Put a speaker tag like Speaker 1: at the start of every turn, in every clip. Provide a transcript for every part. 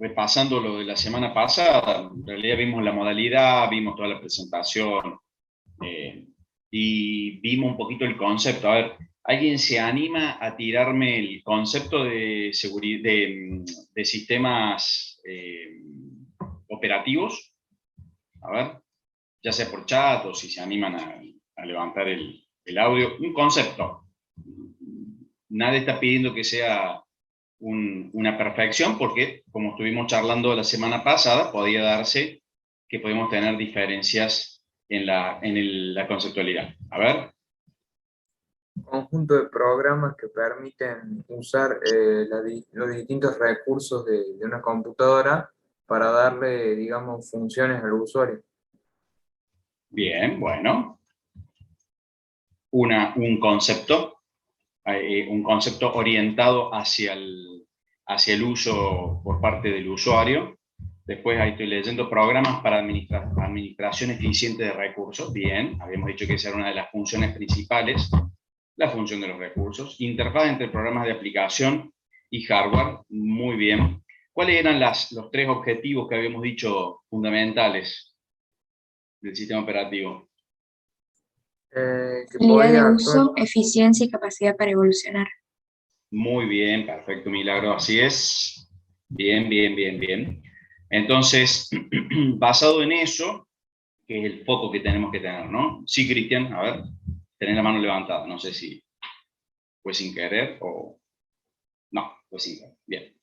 Speaker 1: repasando lo de la semana pasada, en realidad vimos la modalidad, vimos toda la presentación, y vimos un poquito el concepto. A ver, ¿alguien se anima a tirarme el concepto de seguridad, de sistemas operativos? A ver, ya sea por chat o si se animan a levantar el audio. Un concepto. Nadie está pidiendo que sea una perfección, porque como estuvimos charlando la semana pasada, podía darse que podemos tener diferencias en la conceptualidad. A ver.
Speaker 2: Conjunto de programas que permiten usar los distintos recursos de una computadora para darle, digamos, funciones al usuario.
Speaker 1: Bien, bueno. Un concepto orientado hacia el uso por parte del usuario. Después ahí estoy leyendo programas para administración eficiente de recursos. Bien, habíamos dicho que esa era una de las funciones principales, la función de los recursos. Interfaz entre programas de aplicación y hardware. Muy bien. ¿Cuáles eran los tres objetivos que habíamos dicho fundamentales del sistema operativo?
Speaker 2: Que
Speaker 3: Calidad de
Speaker 2: podía actuar.
Speaker 3: uso, eficiencia y capacidad para evolucionar.
Speaker 1: Muy bien, perfecto, Milagro, así es. Bien, bien, bien, bien. Entonces, basado en eso, que es el foco que tenemos que tener, ¿no? Sí, Cristian, a ver, tenés la mano levantada, no sé si fue sin querer o... No, fue sin querer, bien.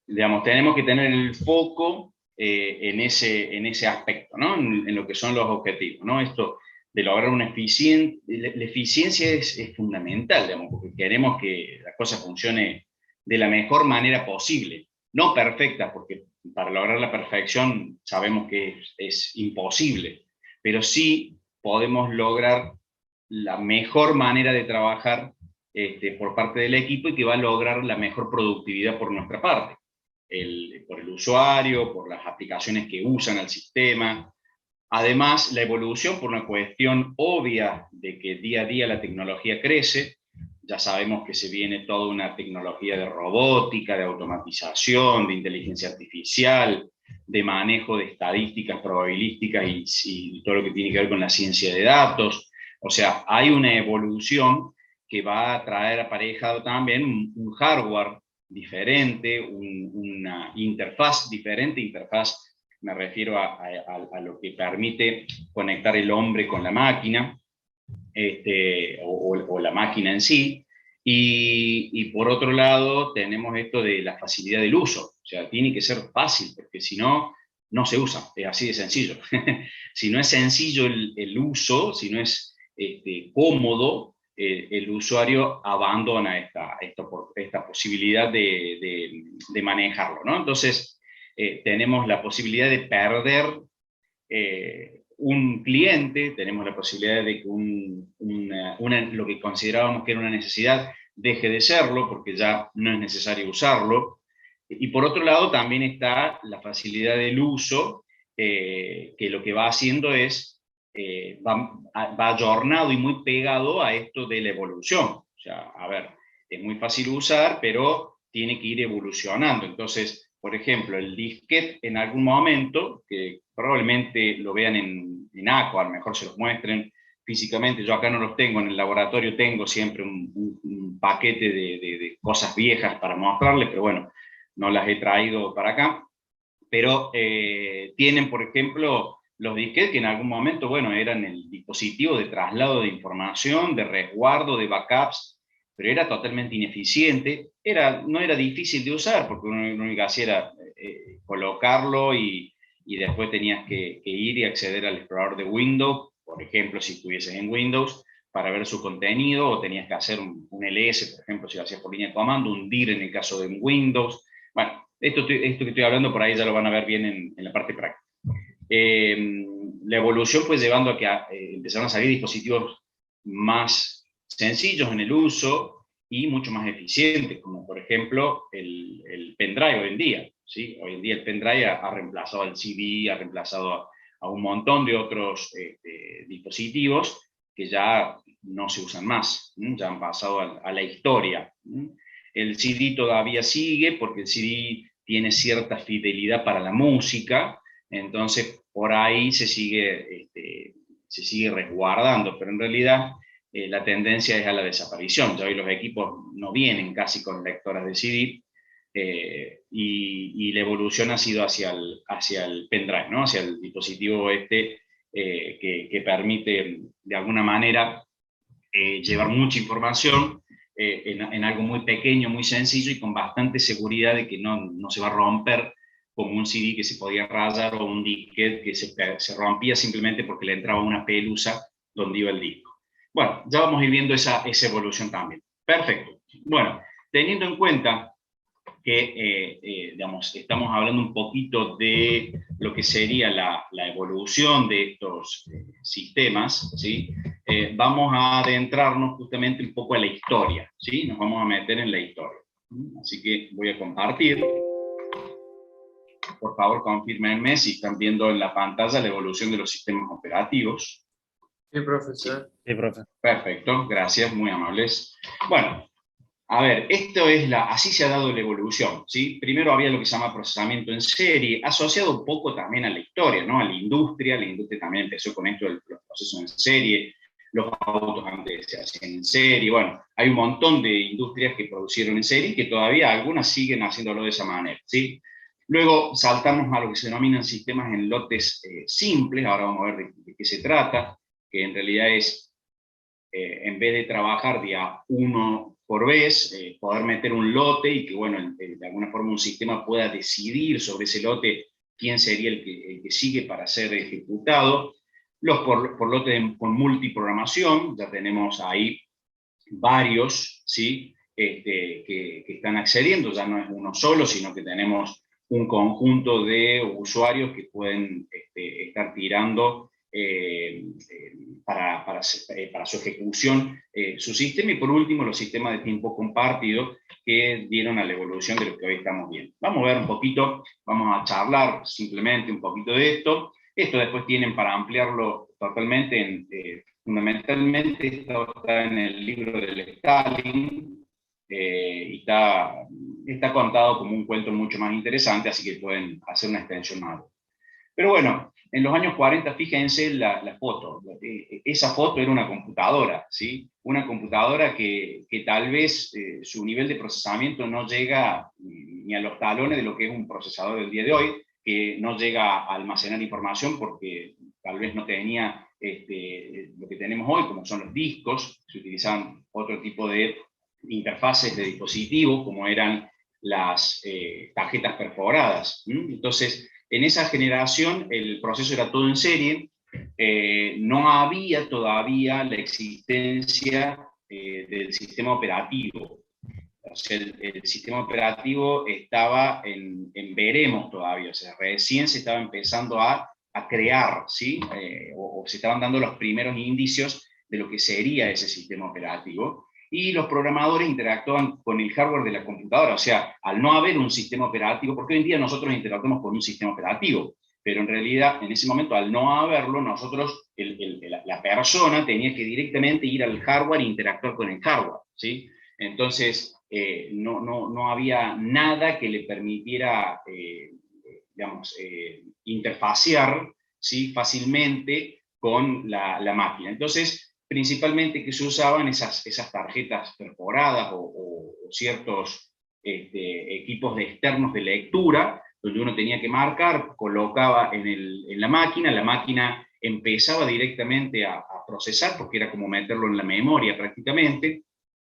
Speaker 1: Digamos, tenemos que tener el foco en ese aspecto, ¿no? En lo que son los objetivos, ¿no? Esto de lograr una eficiencia, la eficiencia es fundamental, digamos, porque queremos que la cosa funcione de la mejor manera posible, no perfecta, porque para lograr la perfección sabemos que es imposible, pero sí podemos lograr la mejor manera de trabajar por parte del equipo y que va a lograr la mejor productividad por nuestra parte, por el usuario, por las aplicaciones que usan el sistema. Además, la evolución por una cuestión obvia de que día a día la tecnología crece. Ya sabemos que se viene toda una tecnología de robótica, de automatización, de inteligencia artificial, de manejo de estadísticas probabilísticas y todo lo que tiene que ver con la ciencia de datos. O sea, hay una evolución que va a traer aparejado también un hardware diferente, una interfaz diferente. Interfaz me refiero a lo que permite conectar el hombre con la máquina, o la máquina en sí. Y por otro lado tenemos esto de la facilidad del uso. O sea, tiene que ser fácil, porque si no, no se usa. Es así de sencillo. Si no es sencillo el uso, si no es cómodo, el usuario abandona esta posibilidad de manejarlo, ¿no? Entonces, tenemos la posibilidad de perder un cliente, tenemos la posibilidad de que lo que considerábamos que era una necesidad deje de serlo, porque ya no es necesario usarlo. Y por otro lado también está la facilidad del uso, que lo que va haciendo es, va ayornado y muy pegado a esto de la evolución. O sea, a ver, es muy fácil usar, pero tiene que ir evolucionando. Entonces, por ejemplo, el disquete en algún momento, que probablemente lo vean en Aqua, a lo mejor se los muestren físicamente, yo acá no los tengo, en el laboratorio tengo siempre un paquete de cosas viejas para mostrarles, pero bueno, no las he traído para acá. Pero tienen, por ejemplo, los disquetes que en algún momento, bueno, eran el dispositivo de traslado de información, de resguardo, de backups, pero era totalmente ineficiente. No era difícil de usar, porque lo único que hacía era colocarlo y después tenías que ir y acceder al explorador de Windows, por ejemplo, si estuvieses en Windows, para ver su contenido, o tenías que hacer un ls, por ejemplo, si lo hacías por línea de comando, un dir en el caso de Windows. Bueno, esto que estoy hablando por ahí ya lo van a ver bien en la parte práctica. La evolución fue llevando a que empezaron a salir dispositivos más sencillos en el uso y mucho más eficientes, como por ejemplo el pendrive hoy en día. ¿Sí? Hoy en día el pendrive ha reemplazado al CD, ha reemplazado a un montón de otros dispositivos que ya no se usan más, ya han pasado a la historia. El CD todavía sigue, porque el CD tiene cierta fidelidad para la música, entonces por ahí se sigue resguardando, pero en realidad la tendencia es a la desaparición. Ya hoy los equipos no vienen casi con lectoras de CD, y la evolución ha sido hacia el pendrive, ¿no? Hacia el dispositivo que permite de alguna manera llevar mucha información en algo muy pequeño, muy sencillo y con bastante seguridad de que no se va a romper como un CD que se podía rayar o un disquete que se rompía simplemente porque le entraba una pelusa donde iba el disco. Bueno, ya vamos a ir viendo esa evolución también. Perfecto. Bueno, teniendo en cuenta que digamos, estamos hablando un poquito de lo que sería la evolución de estos sistemas, ¿sí? Vamos a adentrarnos justamente un poco a la historia, ¿sí? Nos vamos a meter en la historia. Así que voy a compartir. Por favor, confírmenme si están viendo en la pantalla la evolución de los sistemas operativos.
Speaker 2: Sí, profesor.
Speaker 4: Sí, profe.
Speaker 1: Perfecto, gracias, muy amables. Bueno, a ver, así se ha dado la evolución, ¿sí? Primero había lo que se llama procesamiento en serie, asociado un poco también a la historia, ¿no? A la industria también empezó con esto de los procesos en serie, los autos antes se hacían en serie, bueno, hay un montón de industrias que producieron en serie y que todavía algunas siguen haciéndolo de esa manera, ¿sí? Luego saltamos a lo que se denominan sistemas en lotes simples, ahora vamos a ver de qué se trata, que en realidad es, en vez de trabajar de a uno por vez, poder meter un lote y que, bueno, de alguna forma un sistema pueda decidir sobre ese lote quién sería el que sigue para ser ejecutado. Los por lotes con multiprogramación, ya tenemos ahí varios, ¿sí? Que están accediendo, ya no es uno solo, sino que tenemos un conjunto de usuarios que pueden estar tirando para su ejecución su sistema, y por último los sistemas de tiempo compartido que dieron a la evolución de lo que hoy estamos viendo. Vamos a ver un poquito, vamos a charlar simplemente un poquito de esto. Esto después tienen para ampliarlo totalmente, fundamentalmente está en el libro del Stalin, y está contado como un cuento mucho más interesante, así que pueden hacer una extensión más. Pero bueno, en los años 40, fíjense la foto. Esa foto era una computadora, ¿sí? Una computadora que tal vez su nivel de procesamiento no llega ni a los talones de lo que es un procesador del día de hoy, que no llega a almacenar información porque tal vez no tenía lo que tenemos hoy, como son los discos. Se utilizaban otro tipo de interfaces de dispositivos, como eran las tarjetas perforadas. Entonces, en esa generación el proceso era todo en serie, no había todavía la existencia del sistema operativo. O sea, el sistema operativo estaba en veremos todavía, o sea, recién se estaba empezando a crear, ¿sí? O se estaban dando los primeros indicios de lo que sería ese sistema operativo. Y los programadores interactúan con el hardware de la computadora, o sea, al no haber un sistema operativo, porque hoy en día nosotros interactuamos con un sistema operativo, pero en realidad en ese momento al no haberlo, nosotros, la persona tenía que directamente ir al hardware e interactuar con el hardware, ¿sí? Entonces, no había nada que le permitiera, digamos, interfacear, ¿sí? Fácilmente con la máquina. Entonces, principalmente que se usaban esas tarjetas perforadas o ciertos equipos externos de lectura, donde uno tenía que marcar, colocaba en la máquina empezaba directamente a procesar, porque era como meterlo en la memoria prácticamente,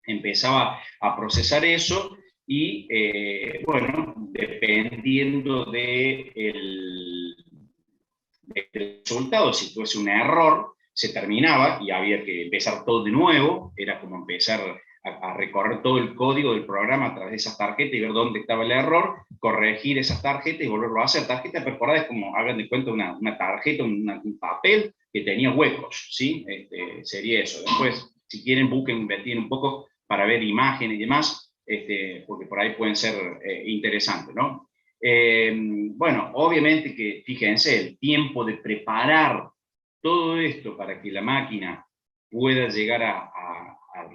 Speaker 1: empezaba a procesar eso, y bueno, dependiendo del resultado, si fuese un error, se terminaba y había que empezar todo de nuevo, era como empezar a recorrer todo el código del programa a través de esas tarjetas y ver dónde estaba el error, corregir esas tarjetas y volverlo a hacer. Tarjeta perforada es como, hagan de cuenta, una tarjeta, un papel que tenía huecos, ¿sí? Sería eso. Después, si quieren, busquen, investiguen un poco para ver imágenes y demás, porque por ahí pueden ser interesantes, ¿no? Bueno, obviamente que, fíjense, el tiempo de preparar todo esto para que la máquina pueda llegar a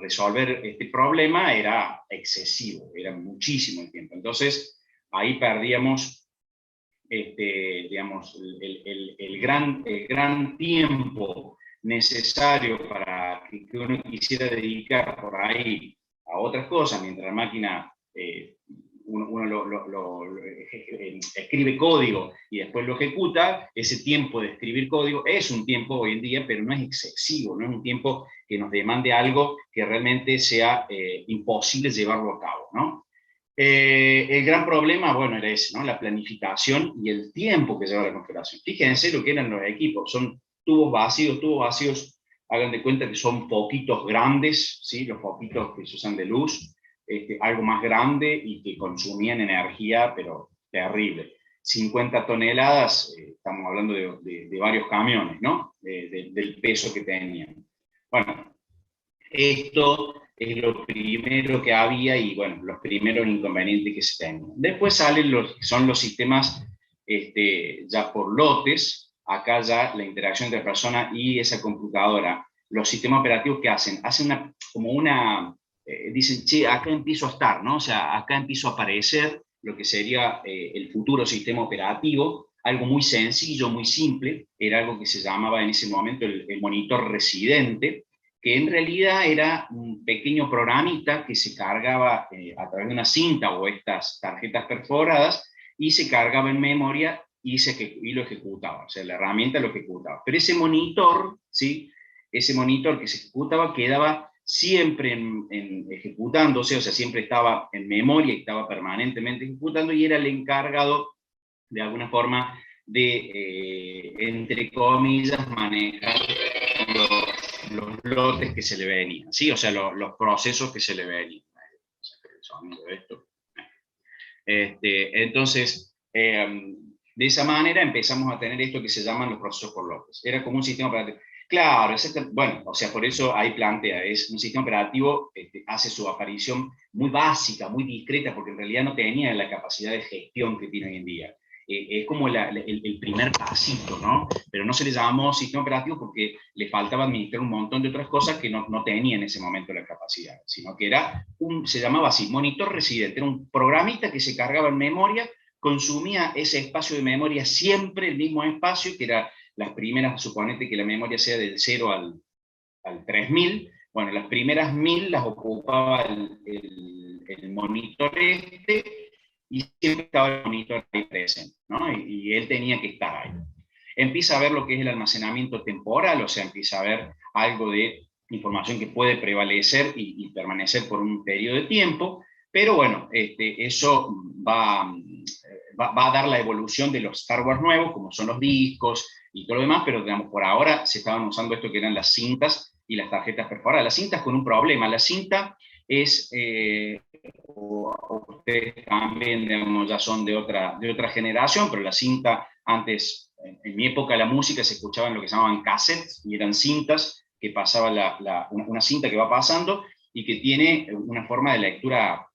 Speaker 1: resolver este problema era excesivo, era muchísimo el tiempo. Entonces, ahí perdíamos digamos, el gran tiempo necesario para que uno quisiera dedicar por ahí a otras cosas, mientras la máquina, uno escribe código y después lo ejecuta. Ese tiempo de escribir código es un tiempo hoy en día, pero no es excesivo, no es un tiempo que nos demande algo que realmente sea imposible llevarlo a cabo, ¿no? El gran problema, bueno, era ese, ¿no? La planificación y el tiempo que lleva la configuración. Fíjense lo que eran los equipos, son tubos vacíos, hagan de cuenta que son foquitos grandes, ¿sí? Los foquitos que se usan de luz, algo más grande y que consumían energía, pero terrible. 50 toneladas, estamos hablando de varios camiones, ¿no? Del peso que tenían. Bueno, esto es lo primero que había y, bueno, los primeros inconvenientes que se tenían. Después son los sistemas ya por lotes. Acá ya la interacción entre la persona y esa computadora. Los sistemas operativos, ¿qué hacen? Hacen dicen, che, acá empiezo a estar, ¿no? O sea, acá empiezo a aparecer lo que sería el futuro sistema operativo, algo muy sencillo, muy simple, era algo que se llamaba en ese momento el monitor residente, que en realidad era un pequeño programita que se cargaba a través de una cinta o estas tarjetas perforadas, y se cargaba en memoria y lo ejecutaba, o sea, la herramienta lo ejecutaba. Pero ese monitor, ¿sí? Ese monitor que se ejecutaba quedaba siempre ejecutándose, o sea, siempre estaba en memoria y estaba permanentemente ejecutando, y era el encargado, de alguna forma, de, entre comillas, manejar los lotes que se le venían, ¿sí? O sea, los procesos que se le venían. Entonces, de esa manera empezamos a tener esto que se llaman los procesos por lotes. Era como un sistema operativo. Claro, bueno, o sea, por eso ahí plantea, es un sistema operativo, hace su aparición muy básica, muy discreta, porque en realidad no tenía la capacidad de gestión que tiene hoy en día. Es como el primer pasito, ¿no? Pero no se le llamó sistema operativo porque le faltaba administrar un montón de otras cosas que no tenía en ese momento la capacidad, sino que se llamaba así, monitor residente, era un programita que se cargaba en memoria, consumía ese espacio de memoria, siempre el mismo espacio, que era las primeras, suponete que la memoria sea del 0 al 3000, bueno, las primeras 1000 las ocupaba el monitor y siempre estaba el monitor ahí presente, ¿no? Y él tenía que estar ahí. Empieza a ver lo que es el almacenamiento temporal, o sea, empieza a ver algo de información que puede prevalecer y permanecer por un periodo de tiempo, pero bueno, eso va a dar la evolución de los hardware nuevos, como son los discos y todo lo demás, pero digamos, por ahora se estaban usando esto que eran las cintas y las tarjetas perforadas. Las cintas con un problema, la cinta es, ustedes también, digamos, ya son de otra generación, pero la cinta antes, en mi época, la música se escuchaba en lo que se llamaban cassettes, y eran cintas que pasaba una cinta que va pasando y que tiene una forma de lectura,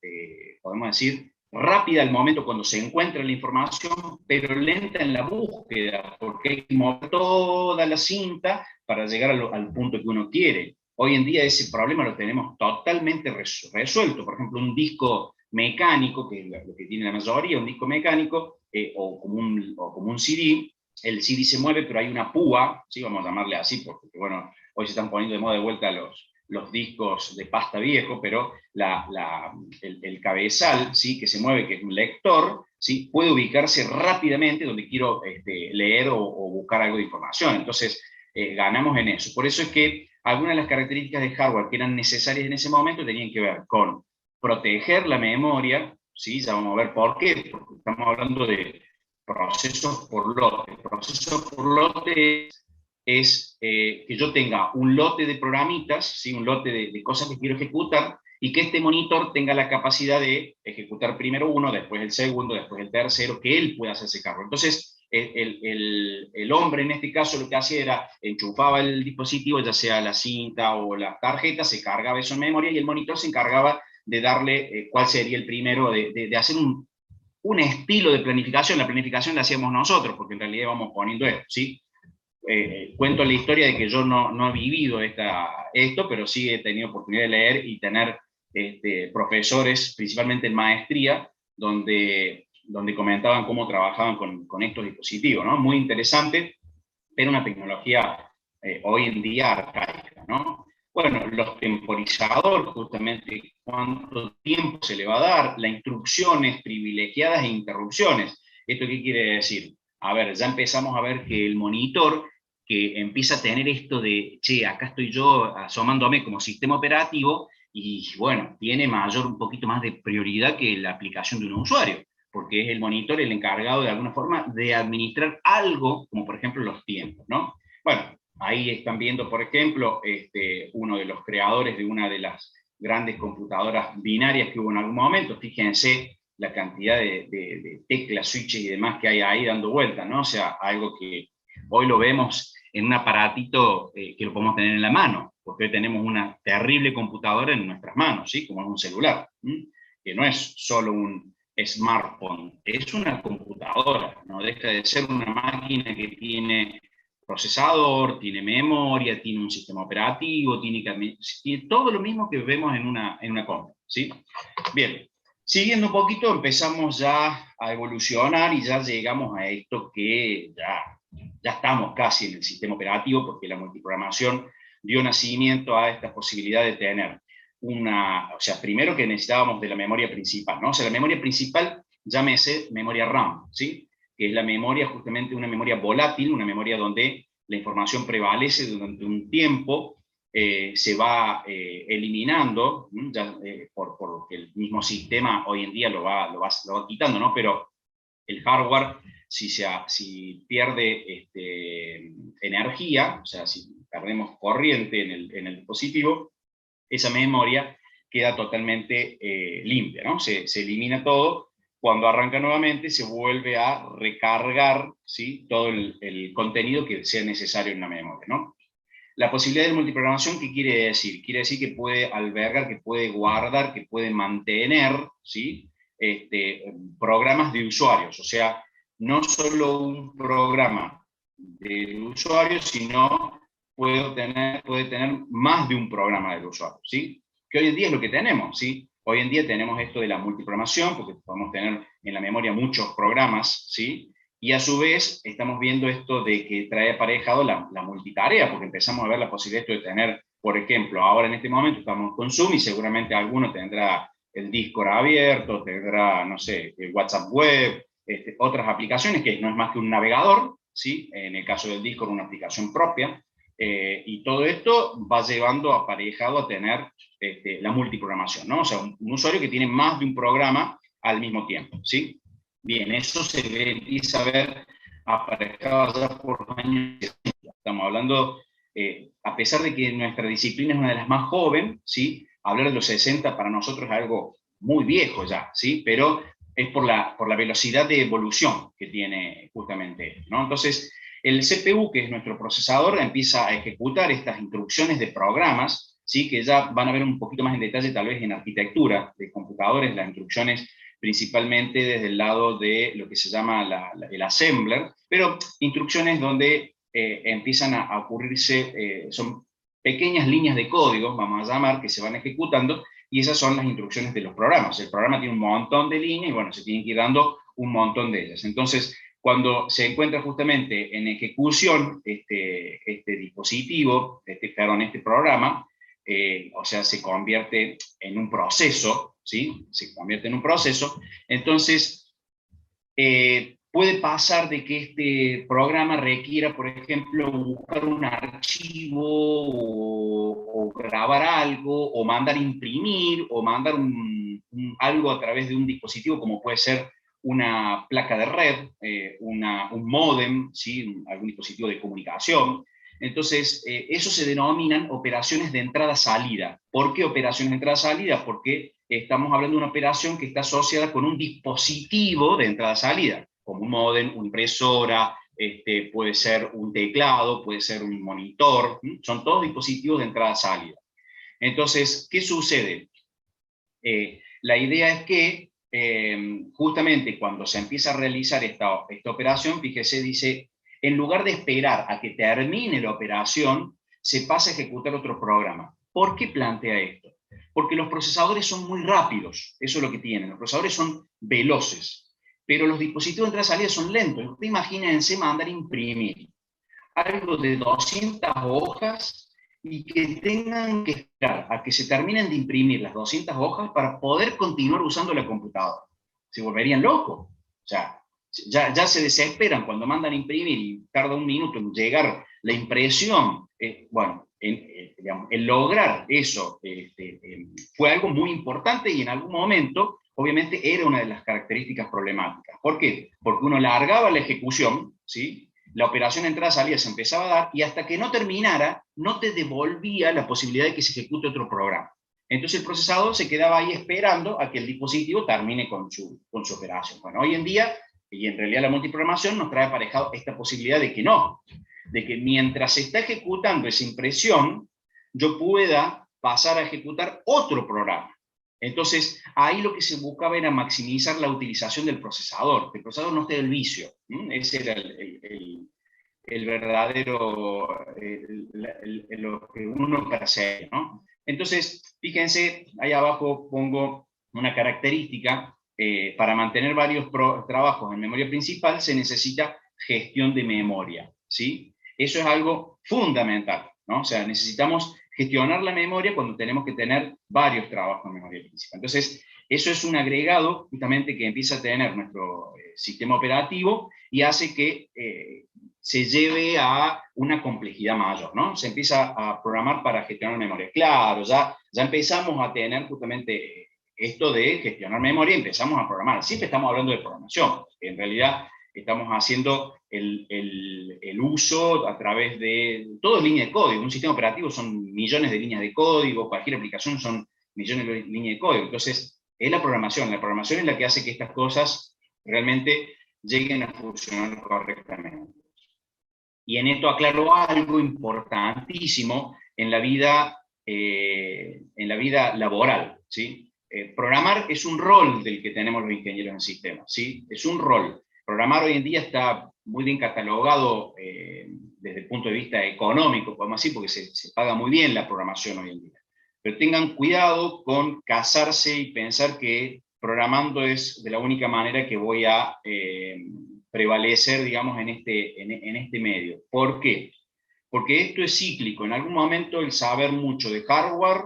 Speaker 1: podemos decir, rápida al momento cuando se encuentra la información, pero lenta en la búsqueda, porque hay que mover toda la cinta para llegar al punto que uno quiere. Hoy en día ese problema lo tenemos totalmente resuelto. Por ejemplo, un disco mecánico, que es lo que tiene la mayoría, un disco mecánico, o como un CD, el CD se mueve, pero hay una púa, ¿sí? Vamos a llamarle así, porque bueno, hoy se están poniendo de moda de vuelta los discos de pasta viejo, pero el cabezal, ¿sí? Que se mueve, que es un lector, ¿sí? Puede ubicarse rápidamente donde quiero leer o buscar algo de información. Entonces, ganamos en eso. Por eso es que algunas de las características de hardware que eran necesarias en ese momento tenían que ver con proteger la memoria, ¿sí? Ya vamos a ver por qué, porque estamos hablando de procesos por lote. Procesos por lote es que yo tenga un lote de programitas, ¿sí? Un lote de cosas que quiero ejecutar, y que este monitor tenga la capacidad de ejecutar primero uno, después el segundo, después el tercero, que él pueda hacerse cargo. Entonces, el hombre en este caso lo que hacía era enchufaba el dispositivo, ya sea la cinta o la tarjeta, se cargaba eso en memoria, y el monitor se encargaba de darle cuál sería el primero, de hacer un estilo de planificación. La planificación la hacíamos nosotros, porque en realidad íbamos poniendo esto, ¿sí? Cuento la historia de que yo no he vivido esto, pero sí he tenido oportunidad de leer y tener profesores, principalmente en maestría, donde donde comentaban cómo trabajaban con estos dispositivos, ¿no? Muy interesante, pero una tecnología hoy en día arcaica, ¿no? Bueno, los temporizadores, justamente, cuánto tiempo se le va a dar, las instrucciones privilegiadas e interrupciones. ¿Esto qué quiere decir? A ver, ya empezamos a ver que el monitor, que empieza a tener esto de, che, acá estoy yo asomándome como sistema operativo, y bueno, tiene un poquito más de prioridad que la aplicación de un usuario, porque es el monitor el encargado de alguna forma de administrar algo, como por ejemplo los tiempos, ¿no? Bueno, ahí están viendo, por ejemplo, uno de los creadores de una de las grandes computadoras binarias que hubo en algún momento. Fíjense la cantidad de teclas, switches y demás que hay ahí dando vueltas, ¿no? O sea, algo que hoy lo vemos en un aparatito que lo podemos tener en la mano, porque hoy tenemos una terrible computadora en nuestras manos, ¿sí? Como es un celular, ¿sí? Que no es solo un smartphone, es una computadora, no deja de ser una máquina que tiene procesador, tiene memoria, tiene un sistema operativo, tiene todo lo mismo que vemos en una compra, ¿sí? Bien, siguiendo un poquito, empezamos ya a evolucionar y ya llegamos a esto que ya estamos casi en el sistema operativo, porque la multiprogramación dio nacimiento a esta posibilidad de tener o sea, primero que necesitábamos de la memoria principal, ¿no? O sea, la memoria principal, llámese memoria RAM, ¿sí? Que es la memoria, justamente una memoria volátil, una memoria donde la información prevalece durante un tiempo, se va eliminando, porque el mismo sistema hoy en día lo va quitando, ¿no? Pero el hardware, si pierde energía, o sea, si perdemos corriente en el dispositivo, esa memoria queda totalmente limpia, ¿no? Se elimina todo. Cuando arranca nuevamente se vuelve a recargar, ¿sí? Todo el contenido que sea necesario en la memoria, ¿no? La posibilidad de multiprogramación, ¿qué quiere decir? Quiere decir que puede albergar, que puede guardar, que puede mantener, ¿sí? Programas de usuarios, o sea, no solo un programa del usuario, sino puede tener más de un programa del usuario, ¿sí? Que hoy en día es lo que tenemos, ¿sí? Hoy en día tenemos esto de la multiprogramación, porque podemos tener en la memoria muchos programas, ¿sí? Y a su vez estamos viendo esto de que trae aparejado la multitarea, porque empezamos a ver la posibilidad de tener, por ejemplo, ahora en este momento estamos con Zoom y seguramente alguno tendrá el Discord abierto, tendrá, no sé, el WhatsApp web, otras aplicaciones que no es más que un navegador, ¿sí? En el caso del Discord una aplicación propia, y todo esto va llevando aparejado a tener la multiprogramación, ¿no? O sea, un usuario que tiene más de un programa al mismo tiempo, ¿sí? Bien, eso se empieza a ver aparejado ya por los años. Estamos hablando, a pesar de que nuestra disciplina es una de las más jóvenes, ¿sí? Hablar de los 60 para nosotros es algo muy viejo ya, ¿sí? Pero es por la velocidad de evolución que tiene justamente, ¿no? Entonces, el CPU, que es nuestro procesador, empieza a ejecutar estas instrucciones de programas, ¿sí? Que ya van a ver un poquito más en detalle tal vez en arquitectura de computadores, las instrucciones principalmente desde el lado de lo que se llama el assembler, pero instrucciones donde empiezan a ocurrirse, son pequeñas líneas de código, vamos a llamar, que se van ejecutando, y esas son las instrucciones de los programas. El programa tiene un montón de líneas y bueno, se tienen que ir dando un montón de ellas. Entonces, cuando se encuentra justamente en ejecución este dispositivo, este programa, o sea, se convierte en un proceso, ¿sí? Se convierte en un proceso, entonces puede pasar de que este programa requiera, por ejemplo, buscar un archivo o grabar algo, o mandar imprimir, o mandar algo a través de un dispositivo, como puede ser una placa de red, un módem, ¿sí? Algún dispositivo de comunicación. Entonces, eso se denominan operaciones de entrada-salida. ¿Por qué operaciones de entrada-salida? Porque estamos hablando de una operación que está asociada con un dispositivo de entrada-salida, como un módem, una impresora, puede ser un teclado, puede ser un monitor, son todos dispositivos de entrada-salida. Entonces, ¿qué sucede? La idea es que justamente cuando se empieza a realizar esta operación, fíjese, dice, en lugar de esperar a que termine la operación, se pasa a ejecutar otro programa. ¿Por qué plantea esto? Porque los procesadores son muy rápidos, eso es lo que tienen, los procesadores son veloces. pero los dispositivos de entrada-salida son lentos. Ustedes imagínense mandar a imprimir algo de 200 hojas y que tengan que esperar a que se terminen de imprimir las 200 hojas para poder continuar usando la computadora. Se volverían locos. O sea, ya se desesperan cuando mandan a imprimir y tarda un minuto en llegar la impresión. Bueno, digamos, el lograr eso fue algo muy importante y en algún momento, obviamente, era una de las características problemáticas. ¿Por qué? Porque uno largaba la ejecución, ¿sí? La operación entrada-salida se empezaba a dar y hasta que no terminara, no te devolvía la posibilidad de que se ejecute otro programa. Entonces el procesador se quedaba ahí esperando a que el dispositivo termine con su operación. Bueno, hoy en día, y en realidad la multiprogramación nos trae aparejado esta posibilidad de que no, de que mientras se está ejecutando esa impresión, yo pueda pasar a ejecutar otro programa. Entonces, ahí lo que se buscaba era maximizar la utilización del procesador, que el procesador no esté del vicio. Ese era el verdadero, lo que uno percibe, ¿no? Entonces, fíjense, ahí abajo pongo una característica, para mantener varios trabajos en memoria principal se necesita gestión de memoria, ¿sí? Eso es algo fundamental, ¿no? O sea, necesitamos gestionar la memoria cuando tenemos que tener varios trabajos en memoria principal. Entonces, eso es un agregado justamente que empieza a tener nuestro sistema operativo y hace que se lleve a una complejidad mayor, ¿no? Se empieza a programar para gestionar memoria. Claro, ya empezamos a tener justamente esto de gestionar memoria, empezamos a programar. Siempre estamos hablando de programación, en realidad estamos haciendo el uso a través de todo es línea de código. Un sistema operativo son millones de líneas de código, cualquier aplicación son millones de líneas de código. Entonces, es la programación es la que hace que estas cosas realmente lleguen a funcionar correctamente. Y en esto aclaro algo importantísimo en la vida laboral, ¿sí? Programar es un rol del que tenemos los ingenieros en sistemas, ¿sí? Es un rol. Programar hoy en día está muy bien catalogado desde el punto de vista económico, podemos decir, porque se paga muy bien la programación hoy en día. Pero tengan cuidado con casarse y pensar que programando es de la única manera que voy a prevalecer, digamos, en este medio. ¿Por qué? Porque esto es cíclico. En algún momento el saber mucho de hardware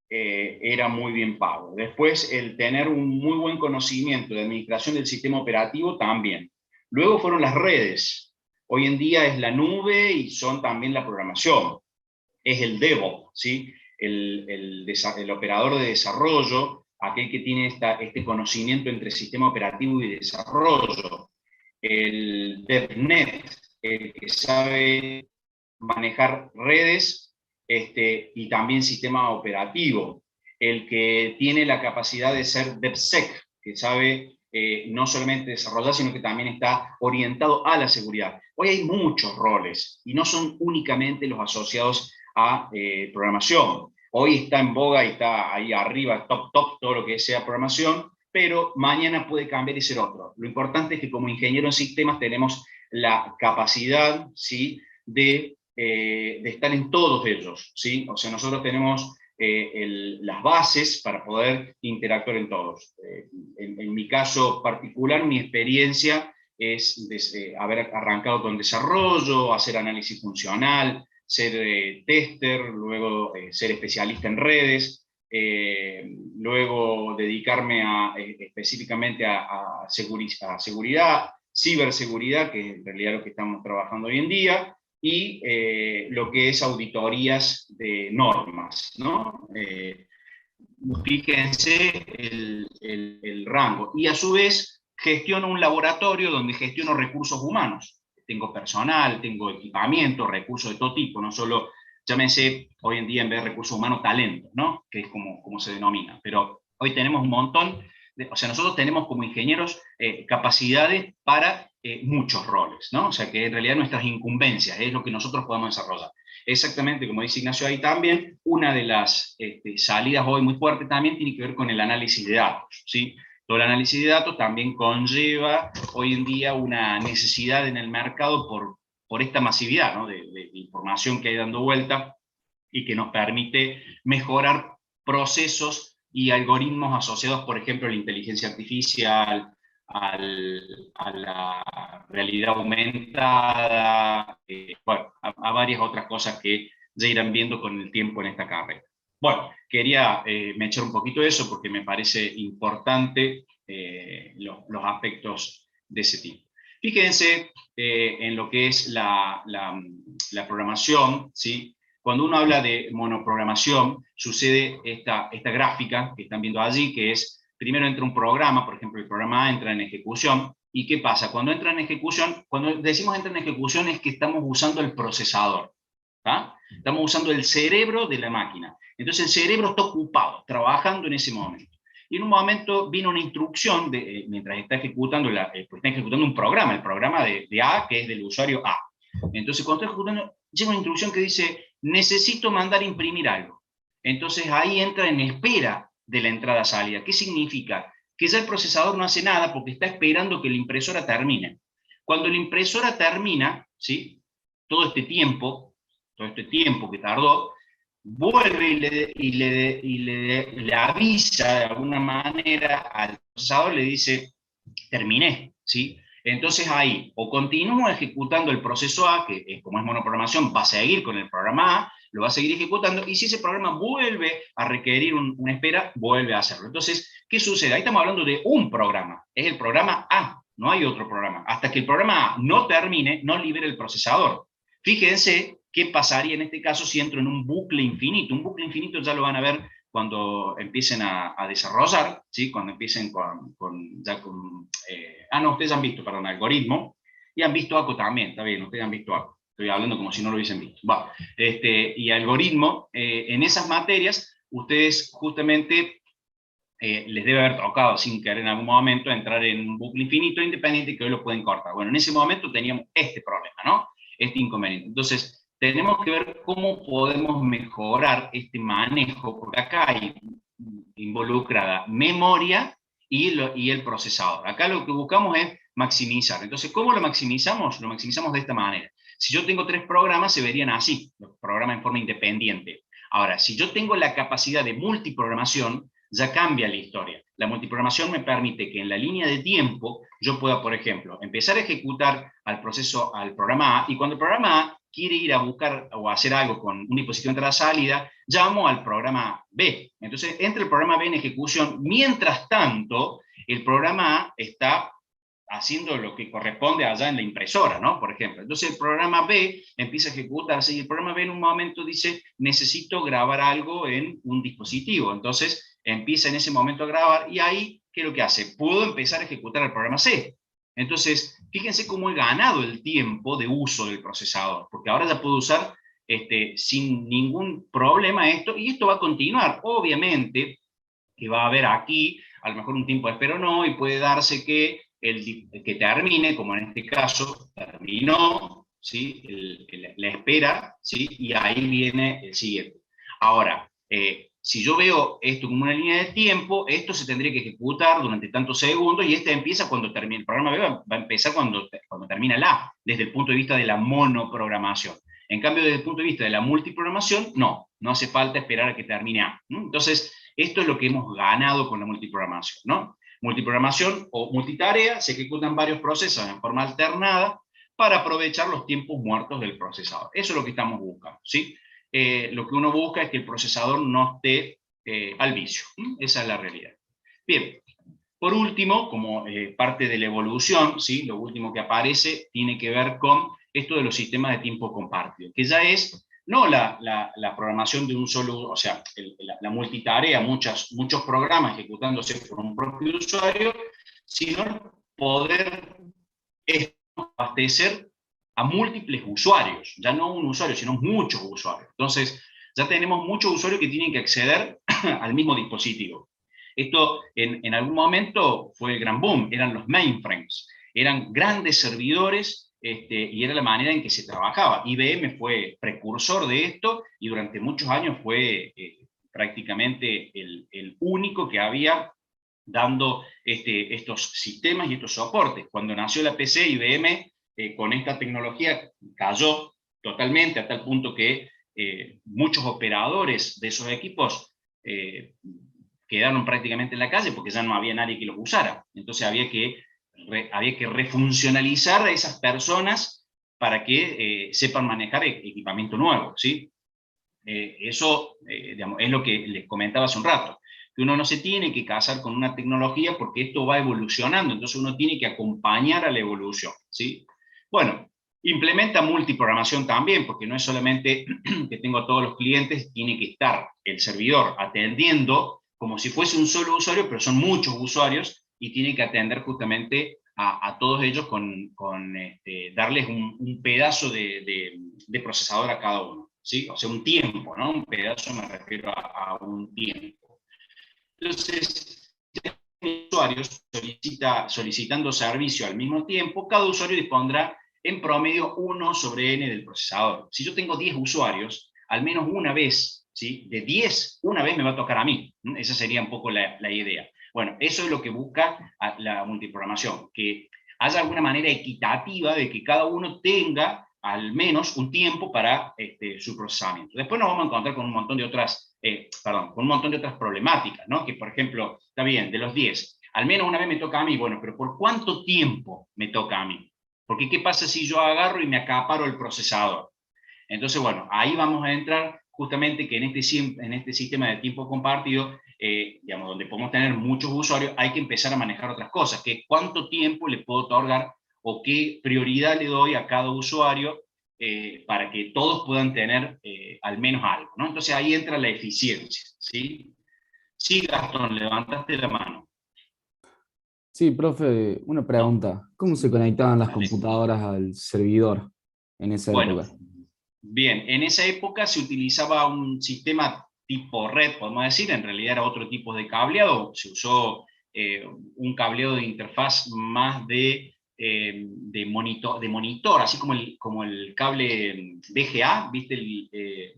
Speaker 1: era muy bien pago. Después el tener un muy buen conocimiento de administración del sistema operativo también. Luego fueron las redes. Hoy en día es la nube y son también la programación. Es el DevOps, ¿sí? El operador de desarrollo, aquel que tiene este conocimiento entre sistema operativo y desarrollo. El DevNet, el que sabe manejar redes y también sistema operativo. El que tiene la capacidad de ser DevSec, que sabe no solamente desarrollar, sino que también está orientado a la seguridad. Hoy hay muchos roles, y no son únicamente los asociados a programación. Hoy está en boga y está ahí arriba, top, todo lo que sea programación, pero mañana puede cambiar y ser otro. Lo importante es que como ingeniero en sistemas tenemos la capacidad, ¿sí?, de estar en todos ellos, ¿sí? O sea, nosotros tenemos las bases para poder interactuar en todos. En mi caso particular, mi experiencia es haber arrancado con desarrollo, hacer análisis funcional, ser tester, luego ser especialista en redes, luego dedicarme específicamente a seguridad, ciberseguridad, que es en realidad lo que estamos trabajando hoy en día, y lo que es auditorías de normas, ¿no? Fíjense el rango. Y a su vez gestiono un laboratorio donde gestiono recursos humanos. Tengo personal, tengo equipamiento, recursos de todo tipo, no solo, llámense hoy en día en vez de recursos humanos, talento, ¿no? Que es como se denomina. Pero hoy tenemos un montón, o sea, nosotros tenemos como ingenieros capacidades para muchos roles, ¿no? O sea, que en realidad nuestras incumbencias es lo que nosotros podemos desarrollar. Exactamente, como dice Ignacio ahí también, una de las salidas hoy muy fuerte también tiene que ver con el análisis de datos, ¿sí? Todo el análisis de datos también conlleva hoy en día una necesidad en el mercado por esta masividad, ¿no?, de información que hay dando vuelta y que nos permite mejorar procesos y algoritmos asociados, por ejemplo, a la inteligencia artificial, a la realidad aumentada, bueno, a varias otras cosas que ya irán viendo con el tiempo en esta carrera. Bueno, quería echar un poquito de eso porque me parece importante los aspectos de ese tipo. Fíjense en lo que es la programación, ¿sí? Cuando uno habla de monoprogramación, sucede esta gráfica que están viendo allí, que es, primero entra un programa, por ejemplo, el programa A entra en ejecución, ¿y qué pasa? Cuando entra en ejecución, cuando decimos entra en ejecución es que estamos usando el procesador, ¿tá? Estamos usando el cerebro de la máquina. Entonces el cerebro está ocupado, trabajando en ese momento. Y en un momento vino una instrucción, mientras está ejecutando, pues está ejecutando un programa, el programa de A, que es del usuario A. Entonces cuando está ejecutando, llega una instrucción que dice, necesito mandar imprimir algo. Entonces ahí entra en espera de la entrada-salida. ¿Qué significa? Que ya el procesador no hace nada porque está esperando que la impresora termine. Cuando la impresora termina, ¿sí? todo este tiempo que tardó, vuelve le avisa de alguna manera al procesador, le dice, terminé, ¿sí? Entonces ahí, o continúa ejecutando el proceso A, que como es monoprogramación, va a seguir con el programa A, lo va a seguir ejecutando, y si ese programa vuelve a requerir una espera, vuelve a hacerlo. Entonces, ¿qué sucede? Ahí estamos hablando de un programa, es el programa A, no hay otro programa. Hasta que el programa A no termine, no libere el procesador. Fíjense qué pasaría en este caso si entro en un bucle infinito. Un bucle infinito ya lo van a ver cuando empiecen a desarrollar, ¿sí? Cuando empiecen no, ustedes han visto, perdón, algoritmo, y han visto ACO también, está bien, ustedes han visto ACO. Estoy hablando como si no lo hubiesen visto. Va. Y algoritmo, en esas materias, ustedes justamente les debe haber tocado sin querer en algún momento entrar en un bucle infinito independiente que hoy lo pueden cortar. Bueno, en ese momento teníamos este problema, ¿no? Este inconveniente. Entonces, tenemos que ver cómo podemos mejorar este manejo, porque acá hay involucrada memoria y el procesador. Acá lo que buscamos es maximizar. Entonces, ¿cómo lo maximizamos? Lo maximizamos de esta manera. Si yo tengo 3 programas, se verían así, los programas en forma independiente. Ahora, si yo tengo la capacidad de multiprogramación, ya cambia la historia. La multiprogramación me permite que en la línea de tiempo yo pueda, por ejemplo, empezar a ejecutar al programa A, y cuando el programa A quiere ir a buscar o a hacer algo con un dispositivo de entrada-salida, llamo al programa B. Entonces, entra el programa B en ejecución. Mientras tanto, el programa A está haciendo lo que corresponde allá en la impresora, ¿no? Por ejemplo. Entonces el programa B empieza a ejecutarse y el programa B en un momento dice, necesito grabar algo en un dispositivo. Entonces empieza en ese momento a grabar y ahí, ¿qué es lo que hace? Puedo empezar a ejecutar el programa C. Entonces, fíjense cómo he ganado el tiempo de uso del procesador, porque ahora ya puedo usar sin ningún problema esto, y esto va a continuar. Obviamente que va a haber aquí, a lo mejor un tiempo de espera o no, y puede darse que que termine, como en este caso, terminó, ¿sí? La espera, ¿sí? Y ahí viene el siguiente. Ahora, si yo veo esto como una línea de tiempo, esto se tendría que ejecutar durante tantos segundos, y este empieza cuando termina, el programa B va a empezar cuando termina el A, desde el punto de vista de la monoprogramación. En cambio, desde el punto de vista de la multiprogramación, no hace falta esperar a que termine A. Entonces, esto es lo que hemos ganado con la multiprogramación, ¿no? Multiprogramación o multitarea, se ejecutan varios procesos en forma alternada para aprovechar los tiempos muertos del procesador. Eso es lo que estamos buscando, ¿sí? Lo que uno busca es que el procesador no esté al vicio. Esa es la realidad. Bien, por último, como parte de la evolución, ¿sí? Lo último que aparece tiene que ver con esto de los sistemas de tiempo compartido, que ya es no la programación de un solo, o sea, la multitarea, muchos programas ejecutándose por un propio usuario, sino poder abastecer a múltiples usuarios, ya no un usuario, sino muchos usuarios. Entonces, ya tenemos muchos usuarios que tienen que acceder al mismo dispositivo. Esto en algún momento fue el gran boom, eran los mainframes, eran grandes servidores, y era la manera en que se trabajaba. IBM fue precursor de esto y durante muchos años fue prácticamente el único que había dando estos sistemas y estos soportes. Cuando nació la PC, IBM con esta tecnología cayó totalmente a tal punto que muchos operadores de esos equipos quedaron prácticamente en la calle porque ya no había nadie que los usara. Entonces había que había que refuncionalizar a esas personas para que sepan manejar equipamiento nuevo, ¿sí? Eso, digamos, es lo que les comentaba hace un rato, que uno no se tiene que casar con una tecnología porque esto va evolucionando, entonces uno tiene que acompañar a la evolución, ¿sí? Bueno, implementa multiprogramación también, porque no es solamente que tengo a todos los clientes, tiene que estar el servidor atendiendo como si fuese un solo usuario, pero son muchos usuarios, y tiene que atender justamente a todos ellos darles un pedazo de procesador a cada uno, ¿sí? O sea, un tiempo, ¿no? Un pedazo me refiero a un tiempo. Entonces, usuarios solicitando servicio al mismo tiempo, cada usuario dispondrá en promedio 1/n del procesador. Si yo tengo 10 usuarios, al menos una vez, ¿sí? De 10, una vez me va a tocar a mí. Esa sería un poco la idea. Bueno, eso es lo que busca la multiprogramación, que haya alguna manera equitativa de que cada uno tenga al menos un tiempo para su procesamiento. Después nos vamos a encontrar con un montón de otras, con un montón de otras problemáticas, ¿no? Que, por ejemplo, está bien, de los 10, al menos una vez me toca a mí, bueno, pero ¿por cuánto tiempo me toca a mí? Porque ¿qué pasa si yo agarro y me acaparo el procesador? Entonces, bueno, ahí vamos a entrar justamente que en este sistema de tiempo compartido, digamos, donde podemos tener muchos usuarios, hay que empezar a manejar otras cosas, que cuánto tiempo le puedo otorgar o qué prioridad le doy a cada usuario para que todos puedan tener al menos algo, ¿no? Entonces ahí entra la eficiencia, ¿sí? Sí, Gastón, levantaste la mano.
Speaker 4: Sí, profe, una
Speaker 1: No,
Speaker 4: pregunta. ¿Cómo se conectaban las
Speaker 1: vale.
Speaker 4: computadoras al servidor en esa
Speaker 1: Bueno,
Speaker 4: época?
Speaker 1: bien, en esa época se utilizaba un sistema tipo red, podemos decir, en realidad era otro tipo de cableado, se usó un cableado de interfaz más de monitor, así como el cable VGA, ¿viste?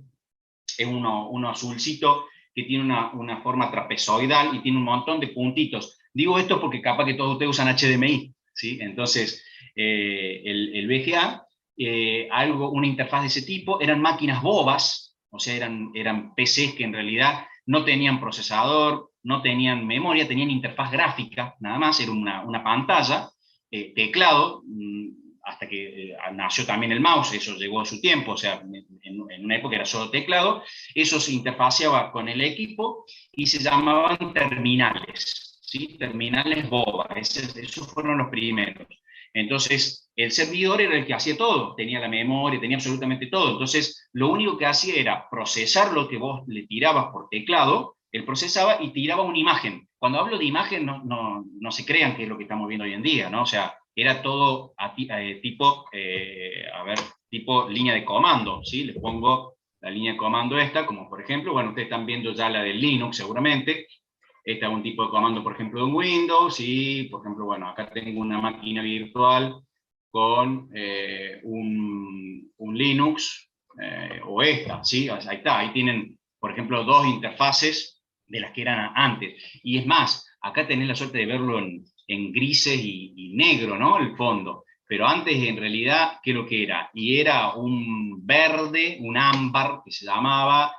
Speaker 1: Es uno azulcito que tiene una forma trapezoidal y tiene un montón de puntitos. Digo esto porque capaz que todos ustedes usan HDMI, ¿sí? Entonces, el VGA, una interfaz de ese tipo, eran máquinas bobas, o sea, eran PCs que en realidad no tenían procesador, no tenían memoria, tenían interfaz gráfica, nada más, era una pantalla, teclado, hasta que nació también el mouse, eso llegó a su tiempo, o sea, en una época era solo teclado, eso se interfaceaba con el equipo y se llamaban terminales, ¿sí? Terminales boba, esos fueron los primeros. Entonces, el servidor era el que hacía todo, tenía la memoria, tenía absolutamente todo. Entonces, lo único que hacía era procesar lo que vos le tirabas por teclado, él procesaba y tiraba una imagen. Cuando hablo de imagen, no se crean que es lo que estamos viendo hoy en día, ¿no? O sea, era todo tipo línea de comando, ¿sí? Les pongo la línea de comando esta, como por ejemplo, bueno, ustedes están viendo ya la del Linux seguramente. Este es un tipo de comando, por ejemplo, de un Windows, y, por ejemplo, bueno, acá tengo una máquina virtual con un Linux, o esta, ¿sí? O sea, ahí está, ahí tienen, por ejemplo, dos interfaces de las que eran antes. Y es más, acá tenés la suerte de verlo en grises y negro, ¿no? El fondo. Pero antes, en realidad, ¿qué es lo que era? Y era un verde, un ámbar, que se llamaba,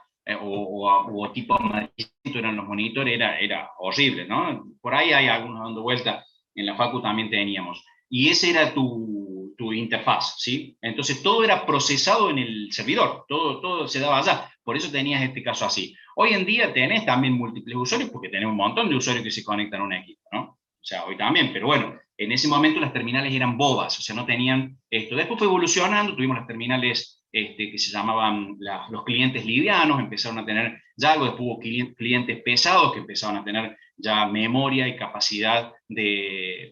Speaker 1: o tipo amarillento eran los monitores, era horrible, ¿no? Por ahí hay algunos dando vuelta, en la facu también teníamos. Y ese era tu interfaz, ¿sí? Entonces todo era procesado en el servidor, todo se daba allá. Por eso tenías este caso así. Hoy en día tenés también múltiples usuarios, porque tenés un montón de usuarios que se conectan a un equipo, ¿no? O sea, hoy también, pero bueno, en ese momento las terminales eran bobas, o sea, no tenían esto. Después fue evolucionando, tuvimos las terminales que se llamaban los clientes livianos, empezaron a tener ya algo, después hubo clientes pesados que empezaron a tener ya memoria y capacidad de